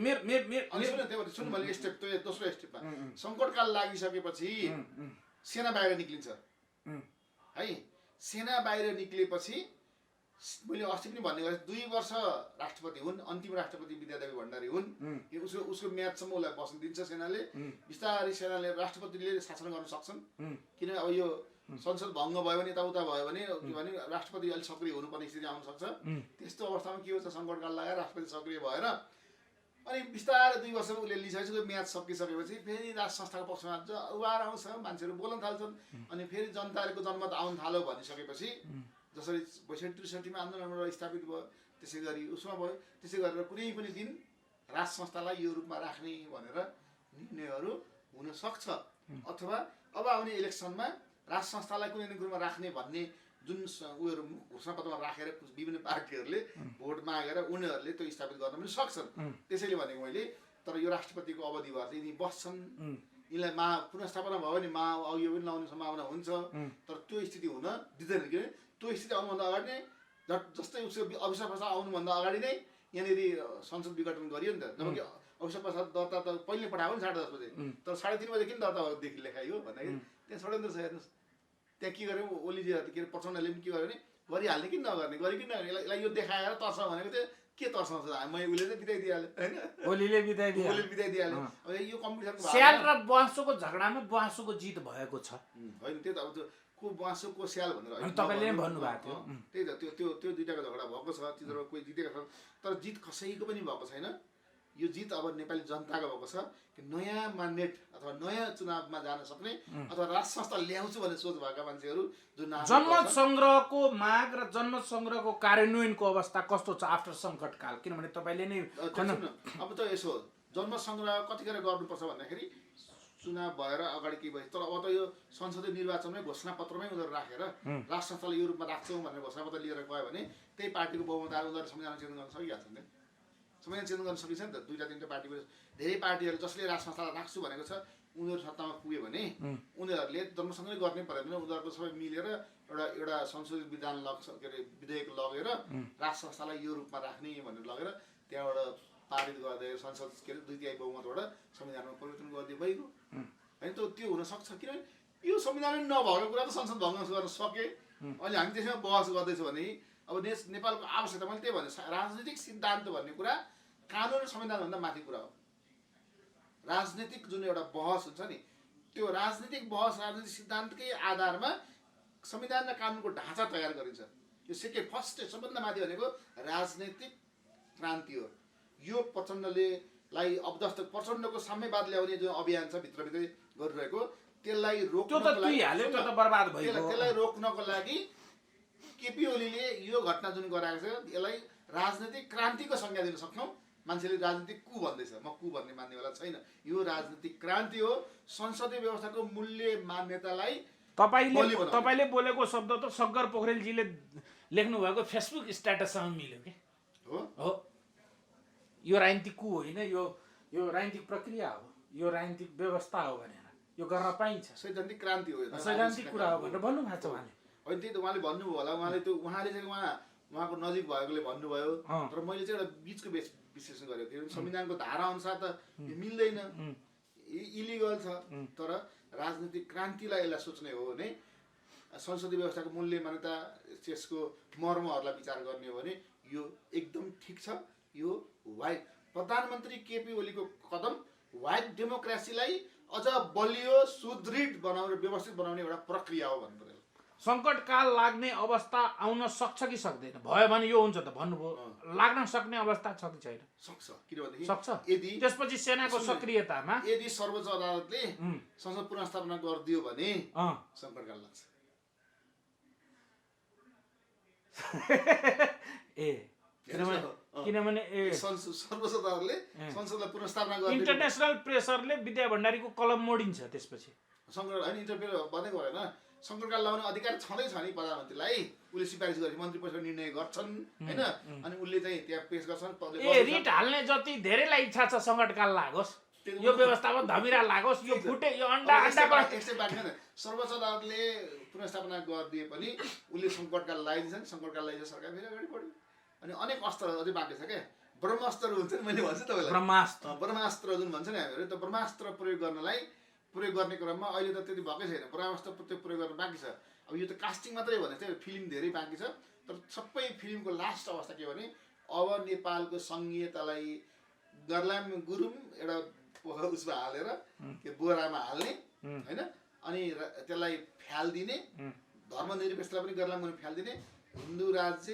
सुन्नु मैले स्टेप त्यो दोस्रो स्टेपमा सङ्कटकाल लागिसकेपछि सेना बाहिर निक्लिन्छ है। सेना बाहिर निक्लेपछि मैले अस्ति पनि भन्ने गरेँ 2 वर्ष राष्ट्रपति हुन्, अन्तिम राष्ट्रपति विद्यादेवी भण्डारी हुन्, उसको म्यादसम्म उसलाई बस्न दिन्छ सेनाले। बिस्तारै सेनाले राष्ट्रपतिले शासन गर्न सक्छन्, किन अब यो संसद भङ्ग भयो भने यताउता भयो भने राष्ट्रपति अलिक सक्रिय हुनुपर्ने स्थिति आउन सक्छ। त्यस्तो अवस्थामा के हुन्छ सङ्कटकाल लगाएर राष्ट्रपति सक्रिय भएर अनि बिस्तारै 2 वर्ष उसले लिइसकेपछि म्याद सकिसकेपछि फेरि राज संस्थाको पक्षमा उहाँहरू आउँछ, मान्छेहरू बोल्न थाल्छन्, अनि फेरि जनताहरूको जनमत आउन थाल्यो भनिसकेपछि जसरी 62-63मा आन्दोलनबाट स्थापित भयो त्यसै गरी उसमा भयो, त्यसै गरेर कुनै पनि दिन राज संस्थालाई यो रूपमा राख्ने भनेर निर्णयहरू हुन सक्छ। अथवा अब आउने इलेक्सनमा राज संस्थालाई कुनै न कुरामा राख्ने भन्ने जुन उयोहरू घोषणापत्रमा राखेर विभिन्न पार्टीहरूले भोट मागेर उनीहरूले त्यो स्थापित गर्न पनि सक्छन्। त्यसैले भनेको मैले तर यो राष्ट्रपतिको अवधिभर चाहिँ यिनी बस्छन्, यिनलाई पुनर्स्थापना भयो भने यो पनि लाउने सम्भावना हुन्छ, तर त्यो स्थिति हुन दिँदैन। किन त्यो स्थिति आउनुभन्दा अगाडि नै जस्तै उसको अभिषेक प्रस्ताव आउनुभन्दा अगाडि नै यहाँनिर संसद विघटन गरियो नि त। जबकि अभिषेक प्रस्ताव दर्ता त पहिले पठायो नि 10:30 बजे, तर 3:30 बजे किन दर्ता भएदेखि लेखाइयो भन्दाखेरि त्यहाँ षड्यन्त्र छ। हेर्नुहोस् त्यहाँ के गर्यो ओलीजीहरूले के अरे प्रचण्डले पनि के गर्यो भने गरिहाल्ने कि नगर्ने गरिकन यसलाई यो देखाएर तर्छ भनेको चाहिँ के तर्साउँछ मैले उसले चाहिँ बिताइदिइहाल्यो होइन, ओलीले बिताइदिइहाल्यो। अब यो कम्पिटिसन स्याल र ब्वाँसोको झगडामा ब्वाँसोको जित भएको छ होइन, त्यही त अब त्यो को ब्वाँसो को स्याल भनेर तपाईँले भन्नुभएको थियो। त्यही त त्यो दुईटाको झगडा भएको छ, तिनीहरू कोही जितेका छन्, तर जित कसैको पनि भएको छैन। यो जित अब नेपाली जनताको भएको छ कि नयाँ म्यान्डेट अथवा नयाँ चुनावमा जान सक्ने अथवा राज संस्था ल्याउँछु भन्ने सोच भएका मान्छेहरू जुन जनमत सङ्ग्रहको माग र जनमत सङ्ग्रहको कार्यान्वयनको अवस्था कस्तो छ आफ्टर सङ्कटकाल? किनभने तपाईँले नै अब त यसो जनमत सङ्ग्रह कतिखेर गर्नुपर्छ भन्दाखेरि चुनाव भएर अगाडि के भयो, तर अब त यो संसदीय निर्वाचनमै घोषणापत्रमै उनीहरू राखेर राज संस्थालाई यो रूपमा राख्छौँ भनेर घोषणापत्र लिएर गयो भने त्यही पार्टीको बहुमत आएर उनीहरू संविधान चेन्ज गर्न सकिहाल्छ नि। संविधान चेन्ज गर्न सकिन्छ नि त। 2-3 पार्टी धेरै पार्टीहरू जसले राज संस्थालाई राख्छु भनेको छ उनीहरू सत्तामा पुग्यो भने उनीहरूले जनमतसँगै गर्नै पर्दैन, उनीहरूको सबै मिलेर एउटा संशोधित विधान के अरे विधेयक लगेर राज संस्थालाई यो रूपमा राख्ने भनेर लगेर त्यहाँबाट पारित गर्दै संसद के अरे 2/3 बहुमतबाट संविधानमा परिवर्तन गरिदिए भइगयो होइन। त्यो हुनसक्छ, किनभने यो संविधान नभएको कुरा त संसद भङ्ग गर्न सके। अहिले हामी त्यसमा बहस गर्दैछौँ भने अब नेपालको आवश्यकता मैले त्यही भने राजनीतिक सिद्धान्त भन्ने कुरा कानुन र संविधानभन्दा माथि कुरा हो। राजनीतिक जुन एउटा बहस हुन्छ नि त्यो राजनीतिक बहस राजनीतिक सिद्धान्तकै आधारमा संविधान र कानुनको ढाँचा तयार गरिन्छ। यो फर्स्ट सबभन्दा माथि भनेको राजनीतिक क्रान्ति हो। यो प्रचण्डलाई अब जस्तो प्रचण्डको साम्यवाद ल्याउने जुन अभियान छ भित्रभित्रै गरिरहेको त्यसलाई रोक्नको लागि केपी ओलीले यो घटना जुन गराएको छ यसलाई राजनीतिक क्रान्तिको संज्ञा दिन सक्छौँ। मान्छेले राजनीतिक कु भन्दैछ, म कु भन्ने मान्नेवाला छैन। यो राजनीतिक क्रान्ति हो। संसदीय व्यवस्थाको मूल्य मान्यतालाई तपाईँले बोलेको शब्द त शङ्कर पोखरेलजीले लेख्नु भएको फेसबुक स्ट्याटससँग मिल्यो कि हो। यो राजनीतिक कु होइन, यो राजनीतिक प्रक्रिया हो, यो राजनीतिक व्यवस्था हो भनेर यो गर्न पाइन्छ। सैद्धान्तिक क्रान्ति हो, सैद्धान्तिक कुरा हो भनेर भन्नुभएको छ उहाँले। होइन त्यही त उहाँले भन्नुभयो होला। उहाँले चाहिँ उहाँको नजिक भएकोले भन्नुभयो। अँ। तर मैले चाहिँ एउटा बिचको विश्लेषण गरेको थिएँ। संविधानको धारा अनुसार त यो मिल्दैन, इलिगल छ। तर राजनीतिक क्रान्तिलाई यसलाई सोच्ने हो भने, संसदीय व्यवस्थाको मूल्य मान्यता त्यसको मर्महरूलाई विचार गर्ने हो भने यो एकदम ठिक छ। यो व्हाइट प्रधानमन्त्री केपी ओलीको कदम व्हाइट डेमोक्रेसीलाई अझ बलियो सुदृढ बनाउने व्यवस्थित बनाउने एउटा प्रक्रिया हो भन्नु पर्यो। सङ्कटकाल लाग्ने अवस्था आउन सक्छ कि सक्दैन? भयो भने यो हुन्छ त भन्नुभयो, लाग्न सक्ने अवस्था छ कि छैन? सक्छ, किनभनेदेखि सक्छ। यदि त्यसपछि सेनाको सक्रियतामा यदि सर्वोच्च अदालतले संसद पुनर्स्थापना गरिदियो भने सङ्कटकाल लाग्छ। किनभने सर्वोच्च अदालतले संसदलाई पुनर्स्थापना गरिदियो। इन्टरनेसनल प्रेसरले विद्या भण्डारीको कलम मोडिन्छ। त्यसपछि सङ्कट होइन, इन्टरफेयर भनेको भएन। सङ्कटकाल लगाउने अधिकार छँदै छ नि प्रधानमन्त्रीलाई। उसले सिफारिस गरेपछि मन्त्री परिषद निर्णय गर्छन् होइन, अनि उसले चाहिँ त्यहाँ पेश गर्छन्। रिट हाल्ने जति धेरैलाई इच्छा छ सङ्कटकाल लागोस्, यो व्यवस्थामा धमिरा लागोस्, यो फुटे, यो अन्डा यस्तै बात छैन। सर्वोच्च अदालतले पुनर्स्थापना गरिदिए पनि उसले सङ्कटकाल लगाइदिन्छन्। सङ्कटकाल लगाइदिन्छ, सरकार फेरि अगाडि बढ्यो। अनि अनेक अस्त्रहरू अझै बाँकी छ क्या। ब्रह्मास्त्रहरू हुन्छ नि, मैले भन्छु तपाईँलाई। ब्रह्मास्त्र जुन भन्छ नि हामीहरू, त्यो ब्रह्मास्त्र प्रयोग गर्ने क्रममा अहिले त त्यति भएकै छैन। ब्रह्मास्त्र प्रयोग गर्न बाँकी छ। अब यो त कास्टिङ मात्रै भने चाहिँ फिल्म धेरै बाँकी छ। तर सबै फिल्मको लास्ट अवस्था के भने अब नेपालको सङ्घीयतालाई गर्लाम गुरुङ एउटा उसमा हालेर त्यो बोरामा हाल्ने होइन, अनि त्यसलाई फ्यालिदिने, धर्मनिरपेक्षलाई पनि गर्लाम गुरुङ फ्यालिदिने, हिन्दू राज्य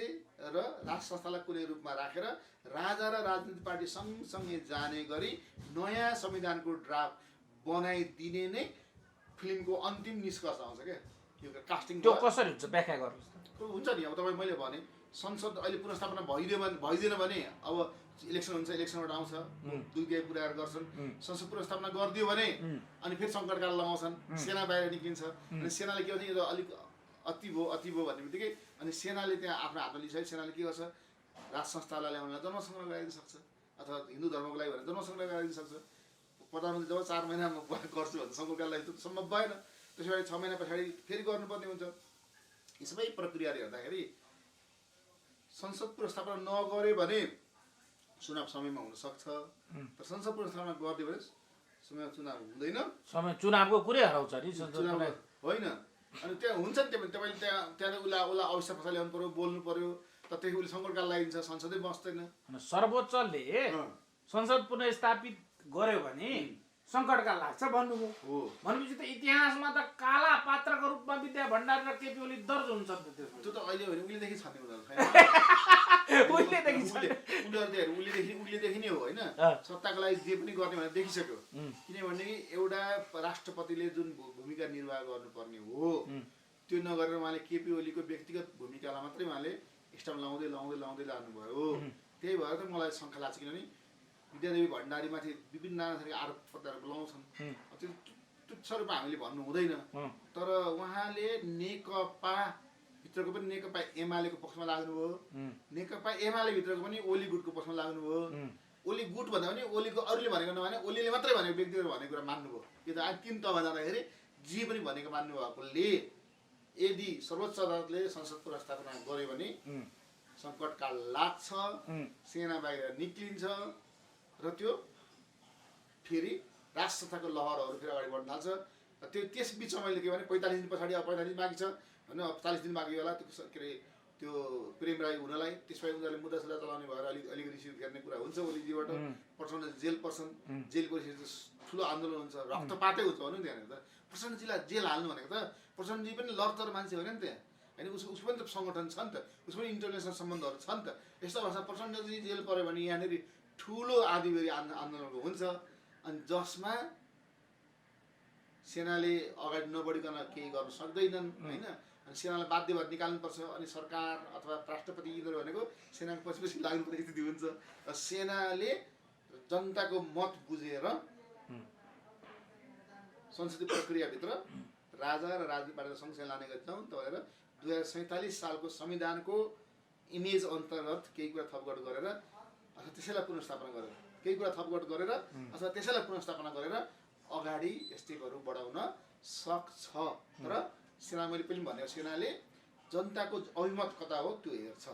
र राष्ट्र संस्थालाई कुनै रूपमा राखेर राजा र राजनीतिक पार्टी सँगसँगै जाने गरी नयाँ संविधानको ड्राफ्ट बनाइदिने नै फिल्मको अन्तिम निष्कर्ष आउँछ क्या। यो कास्टिङ त्यो कसरी हुन्छ व्याख्या गर्नुहोस्। हुन्छ नि। अब तपाईँ मैले भने संसद अहिले पुनर्स्थापना भइदिएन भने अब इलेक्सन हुन्छ, इलेक्सनबाट आउँछ, दुई तिहाई पुऱ्याएर गर्छन्। संसद पुनर्स्थापना गरिदियो भने अनि फेरि सङ्कटकाल लगाउँछन्, सेना बाहिर निक्लिन्छ। अनि सेनाले के भन्छ, यो त अलिक अति भयो भन्ने बित्तिकै अनि सेनाले त्यहाँ आफ्नो हातमा लिइसक्यो। सेनाले के गर्छ, राज संस्थालाई ल्याउनलाई जन्मसङ्ग्रह गराइदिन सक्छ, अथवा हिन्दू धर्मको लागि भनेर जन्मसङ्ग्रह गराइदिन सक्छ। प्रधानमन्त्री जब 4 महिनामा गर्छु भने सङ्कटकाललाई त सम्भव भएन। त्यसो भए 6 महिना पछाडि फेरि गर्नुपर्ने हुन्छ। यी सबै प्रक्रियाले हेर्दाखेरि संसद पुनर्स्थापना नगर्यो भने चुनाव समयमा हुनसक्छ। तर संसद पुनर्स्थापना गरिदियो भने समयमा चुनाव हुँदैन। चुनावको कुरै हराउँछ नि चुनाव होइन। अनि त्यहाँ हुन्छ नि तपाईँले त्यहाँ उसलाई अवस्था फसा ल्याउनु पऱ्यो, बोल्नु पऱ्यो। तर त्यही उसले सङ्कटकाल लगाइदिन्छ, संसदै बस्दैन। सर्वोच्चले संसद पुनर्स्थापित गर्यो भने सङ्कटकाल लाग्छ भन्नुभयो। भनेपछि त इतिहासमा त काला पात्रको रूपमा विद्या भण्डारी र केपी ओली दर्ज हुन्छ नि त। त्यो त अहिले भने उहिलेदेखि छ नि उहिलेदेखि नै हो होइन। सत्ताको लागि जे पनि गर्ने भनेर देखिसक्यो। किनभनेदेखि एउटा राष्ट्रपतिले जुन भूमिका निर्वाह गर्नुपर्ने हो त्यो नगरेर उहाँले केपी ओलीको व्यक्तिगत भूमिकालाई मात्रै उहाँले स्टाम्प लाउँदै लानुभयो। त्यही भएर त मलाई शङ्का लाग्छ। किनभने विद्यादेवी भण्डारीमाथि विभिन्न नाना थरीका आरोप प्रत्यारोप लगाउँछन्। त्यो तुच्छ रूपमा हामीले भन्नु हुँदैन। तर उहाँले नेकपा भित्रको पनि नेकपा एमालेको पक्षमा लाग्नुभयो, नेकपा एमाले भित्रको पनि ओली गुटको पक्षमा लाग्नुभयो। ओली गुट भन्दा पनि ओलीको अरूले भनेको नभने ओलीले मात्रै भनेको व्यक्तिगत भनेको कुरा मान्नुभयो। यो त आज 3 तहमा जाँदाखेरि जे पनि भनेको मान्नुभएकोले यदि सर्वोच्च अदालतले संसद पुनर्स्थापना गर्यो भने सङ्कटकाल लाग्छ, सेना बाहिर निक्लिन्छ र त्यो फेरि राष्ट्रसत्ताको लहरहरू फेरि अगाडि बढ्न थाल्छ। त्यो त्यस बिचमा मैले के भने 45 दिन पछाडि अब 45 दिन बाँकी छ होइन, अब 40 दिन बाँकी होला त्यो के अरे त्यो प्रेम राई हुनलाई। त्यसपछि उनीहरूले मुद्दा सुद्धा चलाउने भएर अलिक रिसिभ गर्ने कुरा हुन्छ ओलीजीबाट। प्रचण्ड जेल पर्छन्, जेल परिसकेपछि ठुलो आन्दोलन हुन्छ, रक्तपातै हुन्छ भनौँ नि। त्यहाँनिर त प्रचण्डजीलाई जेल हाल्नु भनेको त प्रचण्डजी पनि लडतर मान्छे होइन नि त्यहाँ होइन। उसको पनि त सङ्गठन छ नि त, उसको पनि इन्टरनेसनल सम्बन्धहरू छ नि त। यस्तो अवस्था प्रचण्डजी जेल पऱ्यो भने यहाँनिर ठुलो आँधीबेहरी आन्दोलनको हुन्छ। अनि जसमा सेनाले अगाडि नबढिकन केही गर्न सक्दैनन् होइन। अनि सेनालाई बाध्य भएर निकाल्नुपर्छ। अनि सरकार अथवा राष्ट्रपति यिनीहरू भनेको सेनाको पछि लाग्नुपर्ने स्थिति हुन्छ। र सेनाले जनताको मत बुझेर संसदीय प्रक्रियाभित्र राजा र राजनीतिक पार्टीलाई सँगसँगै लाने गरी छौँ। भनेर 2047 सालको संविधानको इमेज अन्तर्गत केही कुरा थपगड गरेर अथवा त्यसैलाई पुनर्स्थापना गरेर अथवा त्यसैलाई पुनर्स्थापना गरेर अगाडि स्टेपहरू बढाउन सक्छ। तर सेना मैले पनि भनेको सेनाले जनताको अभिमत कता हो त्यो हेर्छ।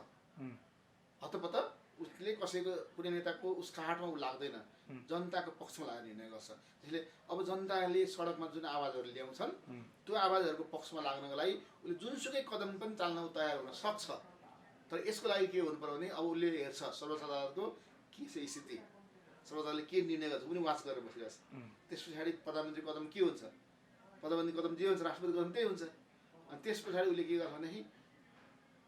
हतपत उसले कसैको कुनै नेताको उसका हातमा ऊ लाग्दैन, जनताको पक्षमा लागेर निर्णय गर्छ। त्यसले अब जनताले सडकमा जुन आवाजहरू ल्याउँछन् त्यो आवाजहरूको पक्षमा लाग्नको लागि उसले जुनसुकै कदम पनि चाल्न तयार हुन सक्छ। तर यसको लागि के हुनु पर्यो भने अब उसले हेर्छ सर्वोच्च अदालतको के छ स्थिति, सर्वोच्च अदालतले के निर्णय गर्छ पनि वाच गरेर बसिरहेछ। त्यस पछाडि प्रधानमन्त्री कदम के हुन्छ, प्रधानमन्त्री कदम जे हुन्छ राष्ट्रपति कदम त्यही हुन्छ। अनि त्यस पछाडि उसले के गर्छ भनेदेखि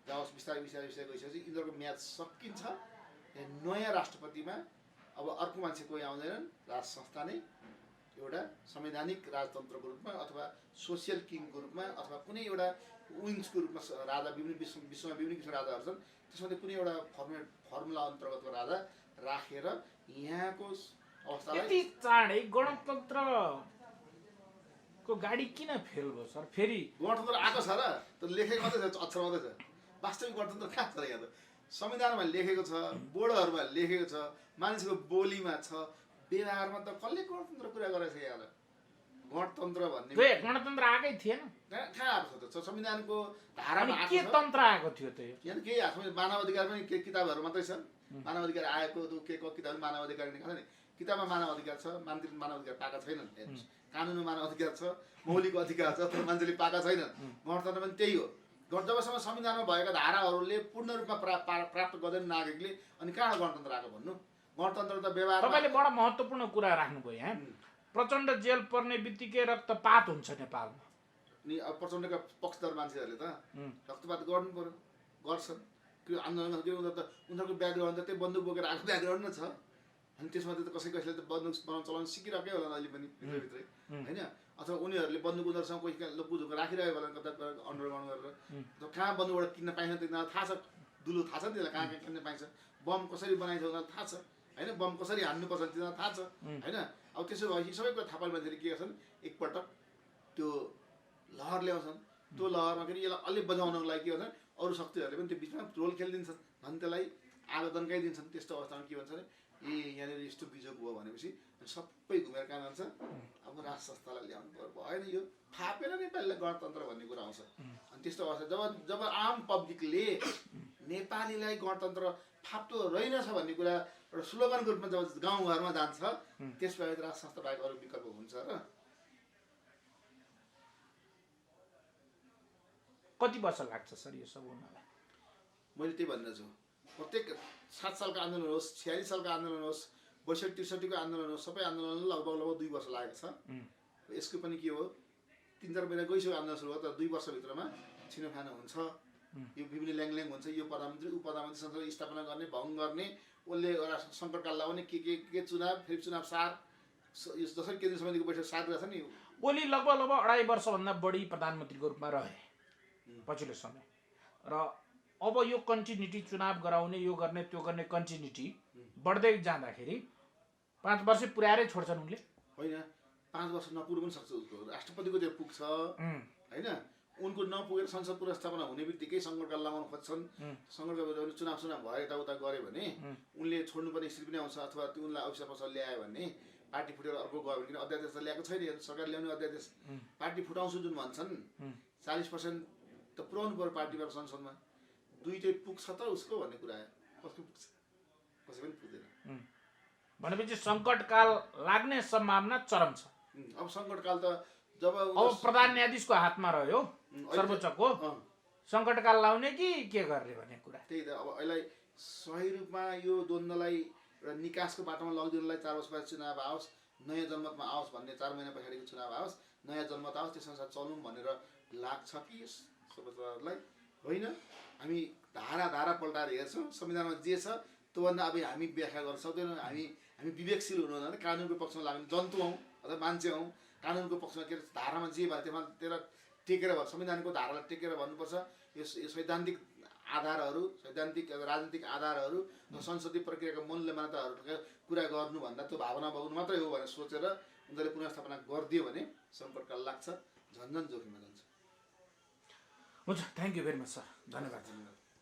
जाओस् बिस्तारै बिस्तारै बिस्तारै गइसकेपछि यिनीहरूको म्याच सकिन्छ। नयाँ राष्ट्रपतिमा अब अर्को मान्छे कोही आउँदैनन्, राज संस्था नै एउटा संवैधानिक राजतन्त्रको रूपमा अथवा सोसियल किङको रूपमा अथवा कुनै एउटा विङ्सको रूपमा राजा विश्वमा विभिन्न किसिमका राजाहरू छन्, त्यसमध्ये कुनै एउटा फर्मुला अन्तर्गतको राजा राखेर यहाँको अवस्थालाई यति चाँडै गणतन्त्रको गाडी किन फेल भयो सर? फेरि गणतन्त्र आएको छ र, तर लेखेको मात्रै छ, अक्षर मात्रै छ। वास्तविक गणतन्त्र कहाँ छ र? यहाँ त संविधानमा लेखेको छ, बोर्डहरूमा लेखेको छ, मान्छेको बोलीमा छ, व्यवहारमा त कसले गणतन्त्र कुरा गरेको छ? यहाँ गणतन्त्र भन्ने गणतन्त्र आएकै थिएन, कहाँ आएको छ त? संविधानको धारामा के तन्त्र आएको थियो त? यहाँ केही आएको मानव अधिकार पनि के किताबहरू मात्रै छन्। मानव अधिकार आएको के किताब मानव अधिकार निकाल्छ नि, किताबमा मानव अधिकार छ, मान्छेले मानव अधिकार पाएका छैनन्। हेर्नुहोस्, कानुनमा मानव अधिकार छ, मौलिक अधिकार छ, तर मान्छेले पाएका छैनन्। गणतन्त्र पनि त्यही हो। जबसम्म संविधानमा भएका धाराहरूले पूर्ण रूपमा प्राप्त गर्दैन नागरिकले, अनि कहाँ गणतन्त्र आएको भन्नु? गणतन्त्र त व्यवहार। तपाईँले बडा महत्त्वपूर्ण कुरा राख्नुभयो यहाँ। प्रचण्ड जेल पर्ने बित्तिकै रक्तपात हुन्छ नेपालमा। नि अब प्रचण्डका पक्षधर मान्छेहरूले त रक्तपात गर्नु पर्यो, गर्छन्। त्यो आन्दोलन उनीहरूको ब्याकग्राउन्ड त त्यही बन्दुक बोकेर आएको ब्याकग्राउन्ड नै छ। अनि त्यसमध्ये त कसैले त बन्दुक बनाउन चलाउन सिकिरहेकै होला अहिले पनि भित्रभित्रै, होइन? अथवा उनीहरूले बन्दुक उनीहरूसँग कोही लुकुझुको राखिरहेको होला कता अन्डरग्राउन्ड गरेर। कहाँ बन्दुकबाट किन्न पाइन्छ तिनीहरूलाई थाहा छ, दुलो थाहा छ तिनीहरूलाई कहाँ किन्न पाइन्छ, बम कसरी बनाइन्छ उनीहरूलाई थाहा छ, होइन? बम कसरी हान्नुपर्छ तिनीहरूलाई थाहा छ, होइन? अब त्यसो भएपछि सबै कुरा थाहा पाउने मान्छेले के गर्छन्, एकपटक त्यो लहर ल्याउँछन्। त्यो लहरमा फेरि यसलाई अलि बजाउनको लागि के गर्छन्, अरू शक्तिहरूले पनि त्यो बिचमा रोल खेलिदिन्छन्, झन् त्यसलाई आगो दन्काइदिन्छन्। त्यस्तो अवस्थामा के भन्छ भने यहाँनिर यस्तो बिजोग भयो भनेपछि सबै घुमेर कहाँ जान्छ, अब राज संस्थालाई ल्याउनु पर्यो, भएन यो फापेर नेपालीलाई गणतन्त्र भन्ने कुरा आउँछ। अनि त्यस्तो अवस्था जब आम पब्लिकले नेपालीलाई गणतन्त्र फाप्दो रहेनछ भन्ने कुरा एउटा स्लोगनको रूपमा जब गाउँघरमा जान्छ, त्यसबाहेक राज संस्था बाहेक अरू विकल्प हुन्छ र? कति वर्ष लाग्छ सर यो सब हुनलाई? मैले त्यही भन्दैछु, प्रत्येक 7 सालको आन्दोलन होस्, 46 सालको आन्दोलन होस्, 62-63 को आन्दोलन होस्, सबै आन्दोलनले लगभग 2 वर्ष लागेको छ। यसको पनि के हो, 3-4 महिना गइसक्यो आन्दोलन सुरु भयो, तर 2 वर्षभित्रमा छिनोफानो हुन्छ। यो विभिन्न ल्याङल्याङ हुन्छ, यो प्रधानमन्त्री उपप्रधानमन्त्री संसद स्थापना गर्ने, भङ्ग गर्ने, उसले एउटा सङ्कटकाल लगाउने के चुनाव, फेरि चुनाव सार, यो जसरी केन्द्रीय समितिको बैठक सारिरहेको छ नि। ओली लगभग 2.5 वर्षभन्दा बढी प्रधानमन्त्रीको रूपमा रहे पछिल्लो समय, र अब यो कन्टिन्युटी चुनाव गराउने, यो गर्ने त्यो गर्ने कन्टिन्युटी बढ्दै जाँदाखेरि 5 वर्ष पुर्याएरै छोड्छन् उनले। होइन, 5 वर्ष नपुग्नु पनि सक्छ उसको, राष्ट्रपतिको त्यो पुग्छ, होइन? उनको नपुगेर संसद पुनर्स्थापना हुने बित्तिकै सङ्कटकाल लगाउन खोज्छन्। सङ्कटकाल चुनाव भएर यताउता गऱ्यो भने उनले छोड्नुपर्ने स्थिति पनि आउँछ, अथवा त्यो उनलाई अवसर पसल ल्यायो भने पार्टी फुटेर अर्को गयो भने, किन अध्यादेश त ल्याएको छैन, सरकार ल्याउने अध्यादेश पार्टी फुटाउँछु जुन भन्छन्, 40% त पुऱ्याउनु पर्यो पार्टीबाट संसदमा, 2 चाहिँ पुग्छ त उसको भन्ने कुरा आयो। कसको पुग्छ? कसै पनि पुग्दैन। भनेपछि सङ्कटकाल लाग्ने सम्भावना चरम छ। अब सङ्कटकाल त जब अब प्रधान न्यायाधीशको हातमा रह्यो, सर्वोच्चको, सङ्कटकाल लाउने कि के गर्ने भन्ने कुरा। त्यही त, अब यसलाई सही रूपमा यो द्वन्द्वलाई एउटा निकासको बाटोमा लगिदिनलाई 4 वर्षपछि चुनाव आओस्, नयाँ जनमतमा आओस् भन्ने, 4 महिना पछाडिको चुनाव आओस्, नयाँ जनमत आओस्, त्यसअनुसार चलौँ भनेर लाग्छ कि सर्वोच्चलाई? होइन, हामी धारा पल्टाएर हेर्छौँ, संविधानमा जे छ त्योभन्दा अब हामी व्याख्या गर्न सक्दैनौँ। हामी विवेकशील हुनु भने कानुनको पक्षमा लाग्ने जन्तु हौँ अथवा मान्छे हौँ। कानुनको पक्षमा के धारामा जे भयो त्यसमा त्यसलाई टेकेर भयो, संविधानको धारालाई टेकेर भन्नुपर्छ। यो सैद्धान्तिक आधारहरू, सैद्धान्तिक राजनीतिक आधारहरू, संसदीय प्रक्रियाको मूल्य मान्यताहरूको कुरा गर्नुभन्दा त्यो भावना बग्नु मात्रै हो भनेर सोचेर उनीहरूले पुनर्स्थापना गरिदियो भने सङ्कटकाल लाग्छ, झन्झन जोखिममा जान्छ। हुन्छ, thank you very much sir, धन्यवाद।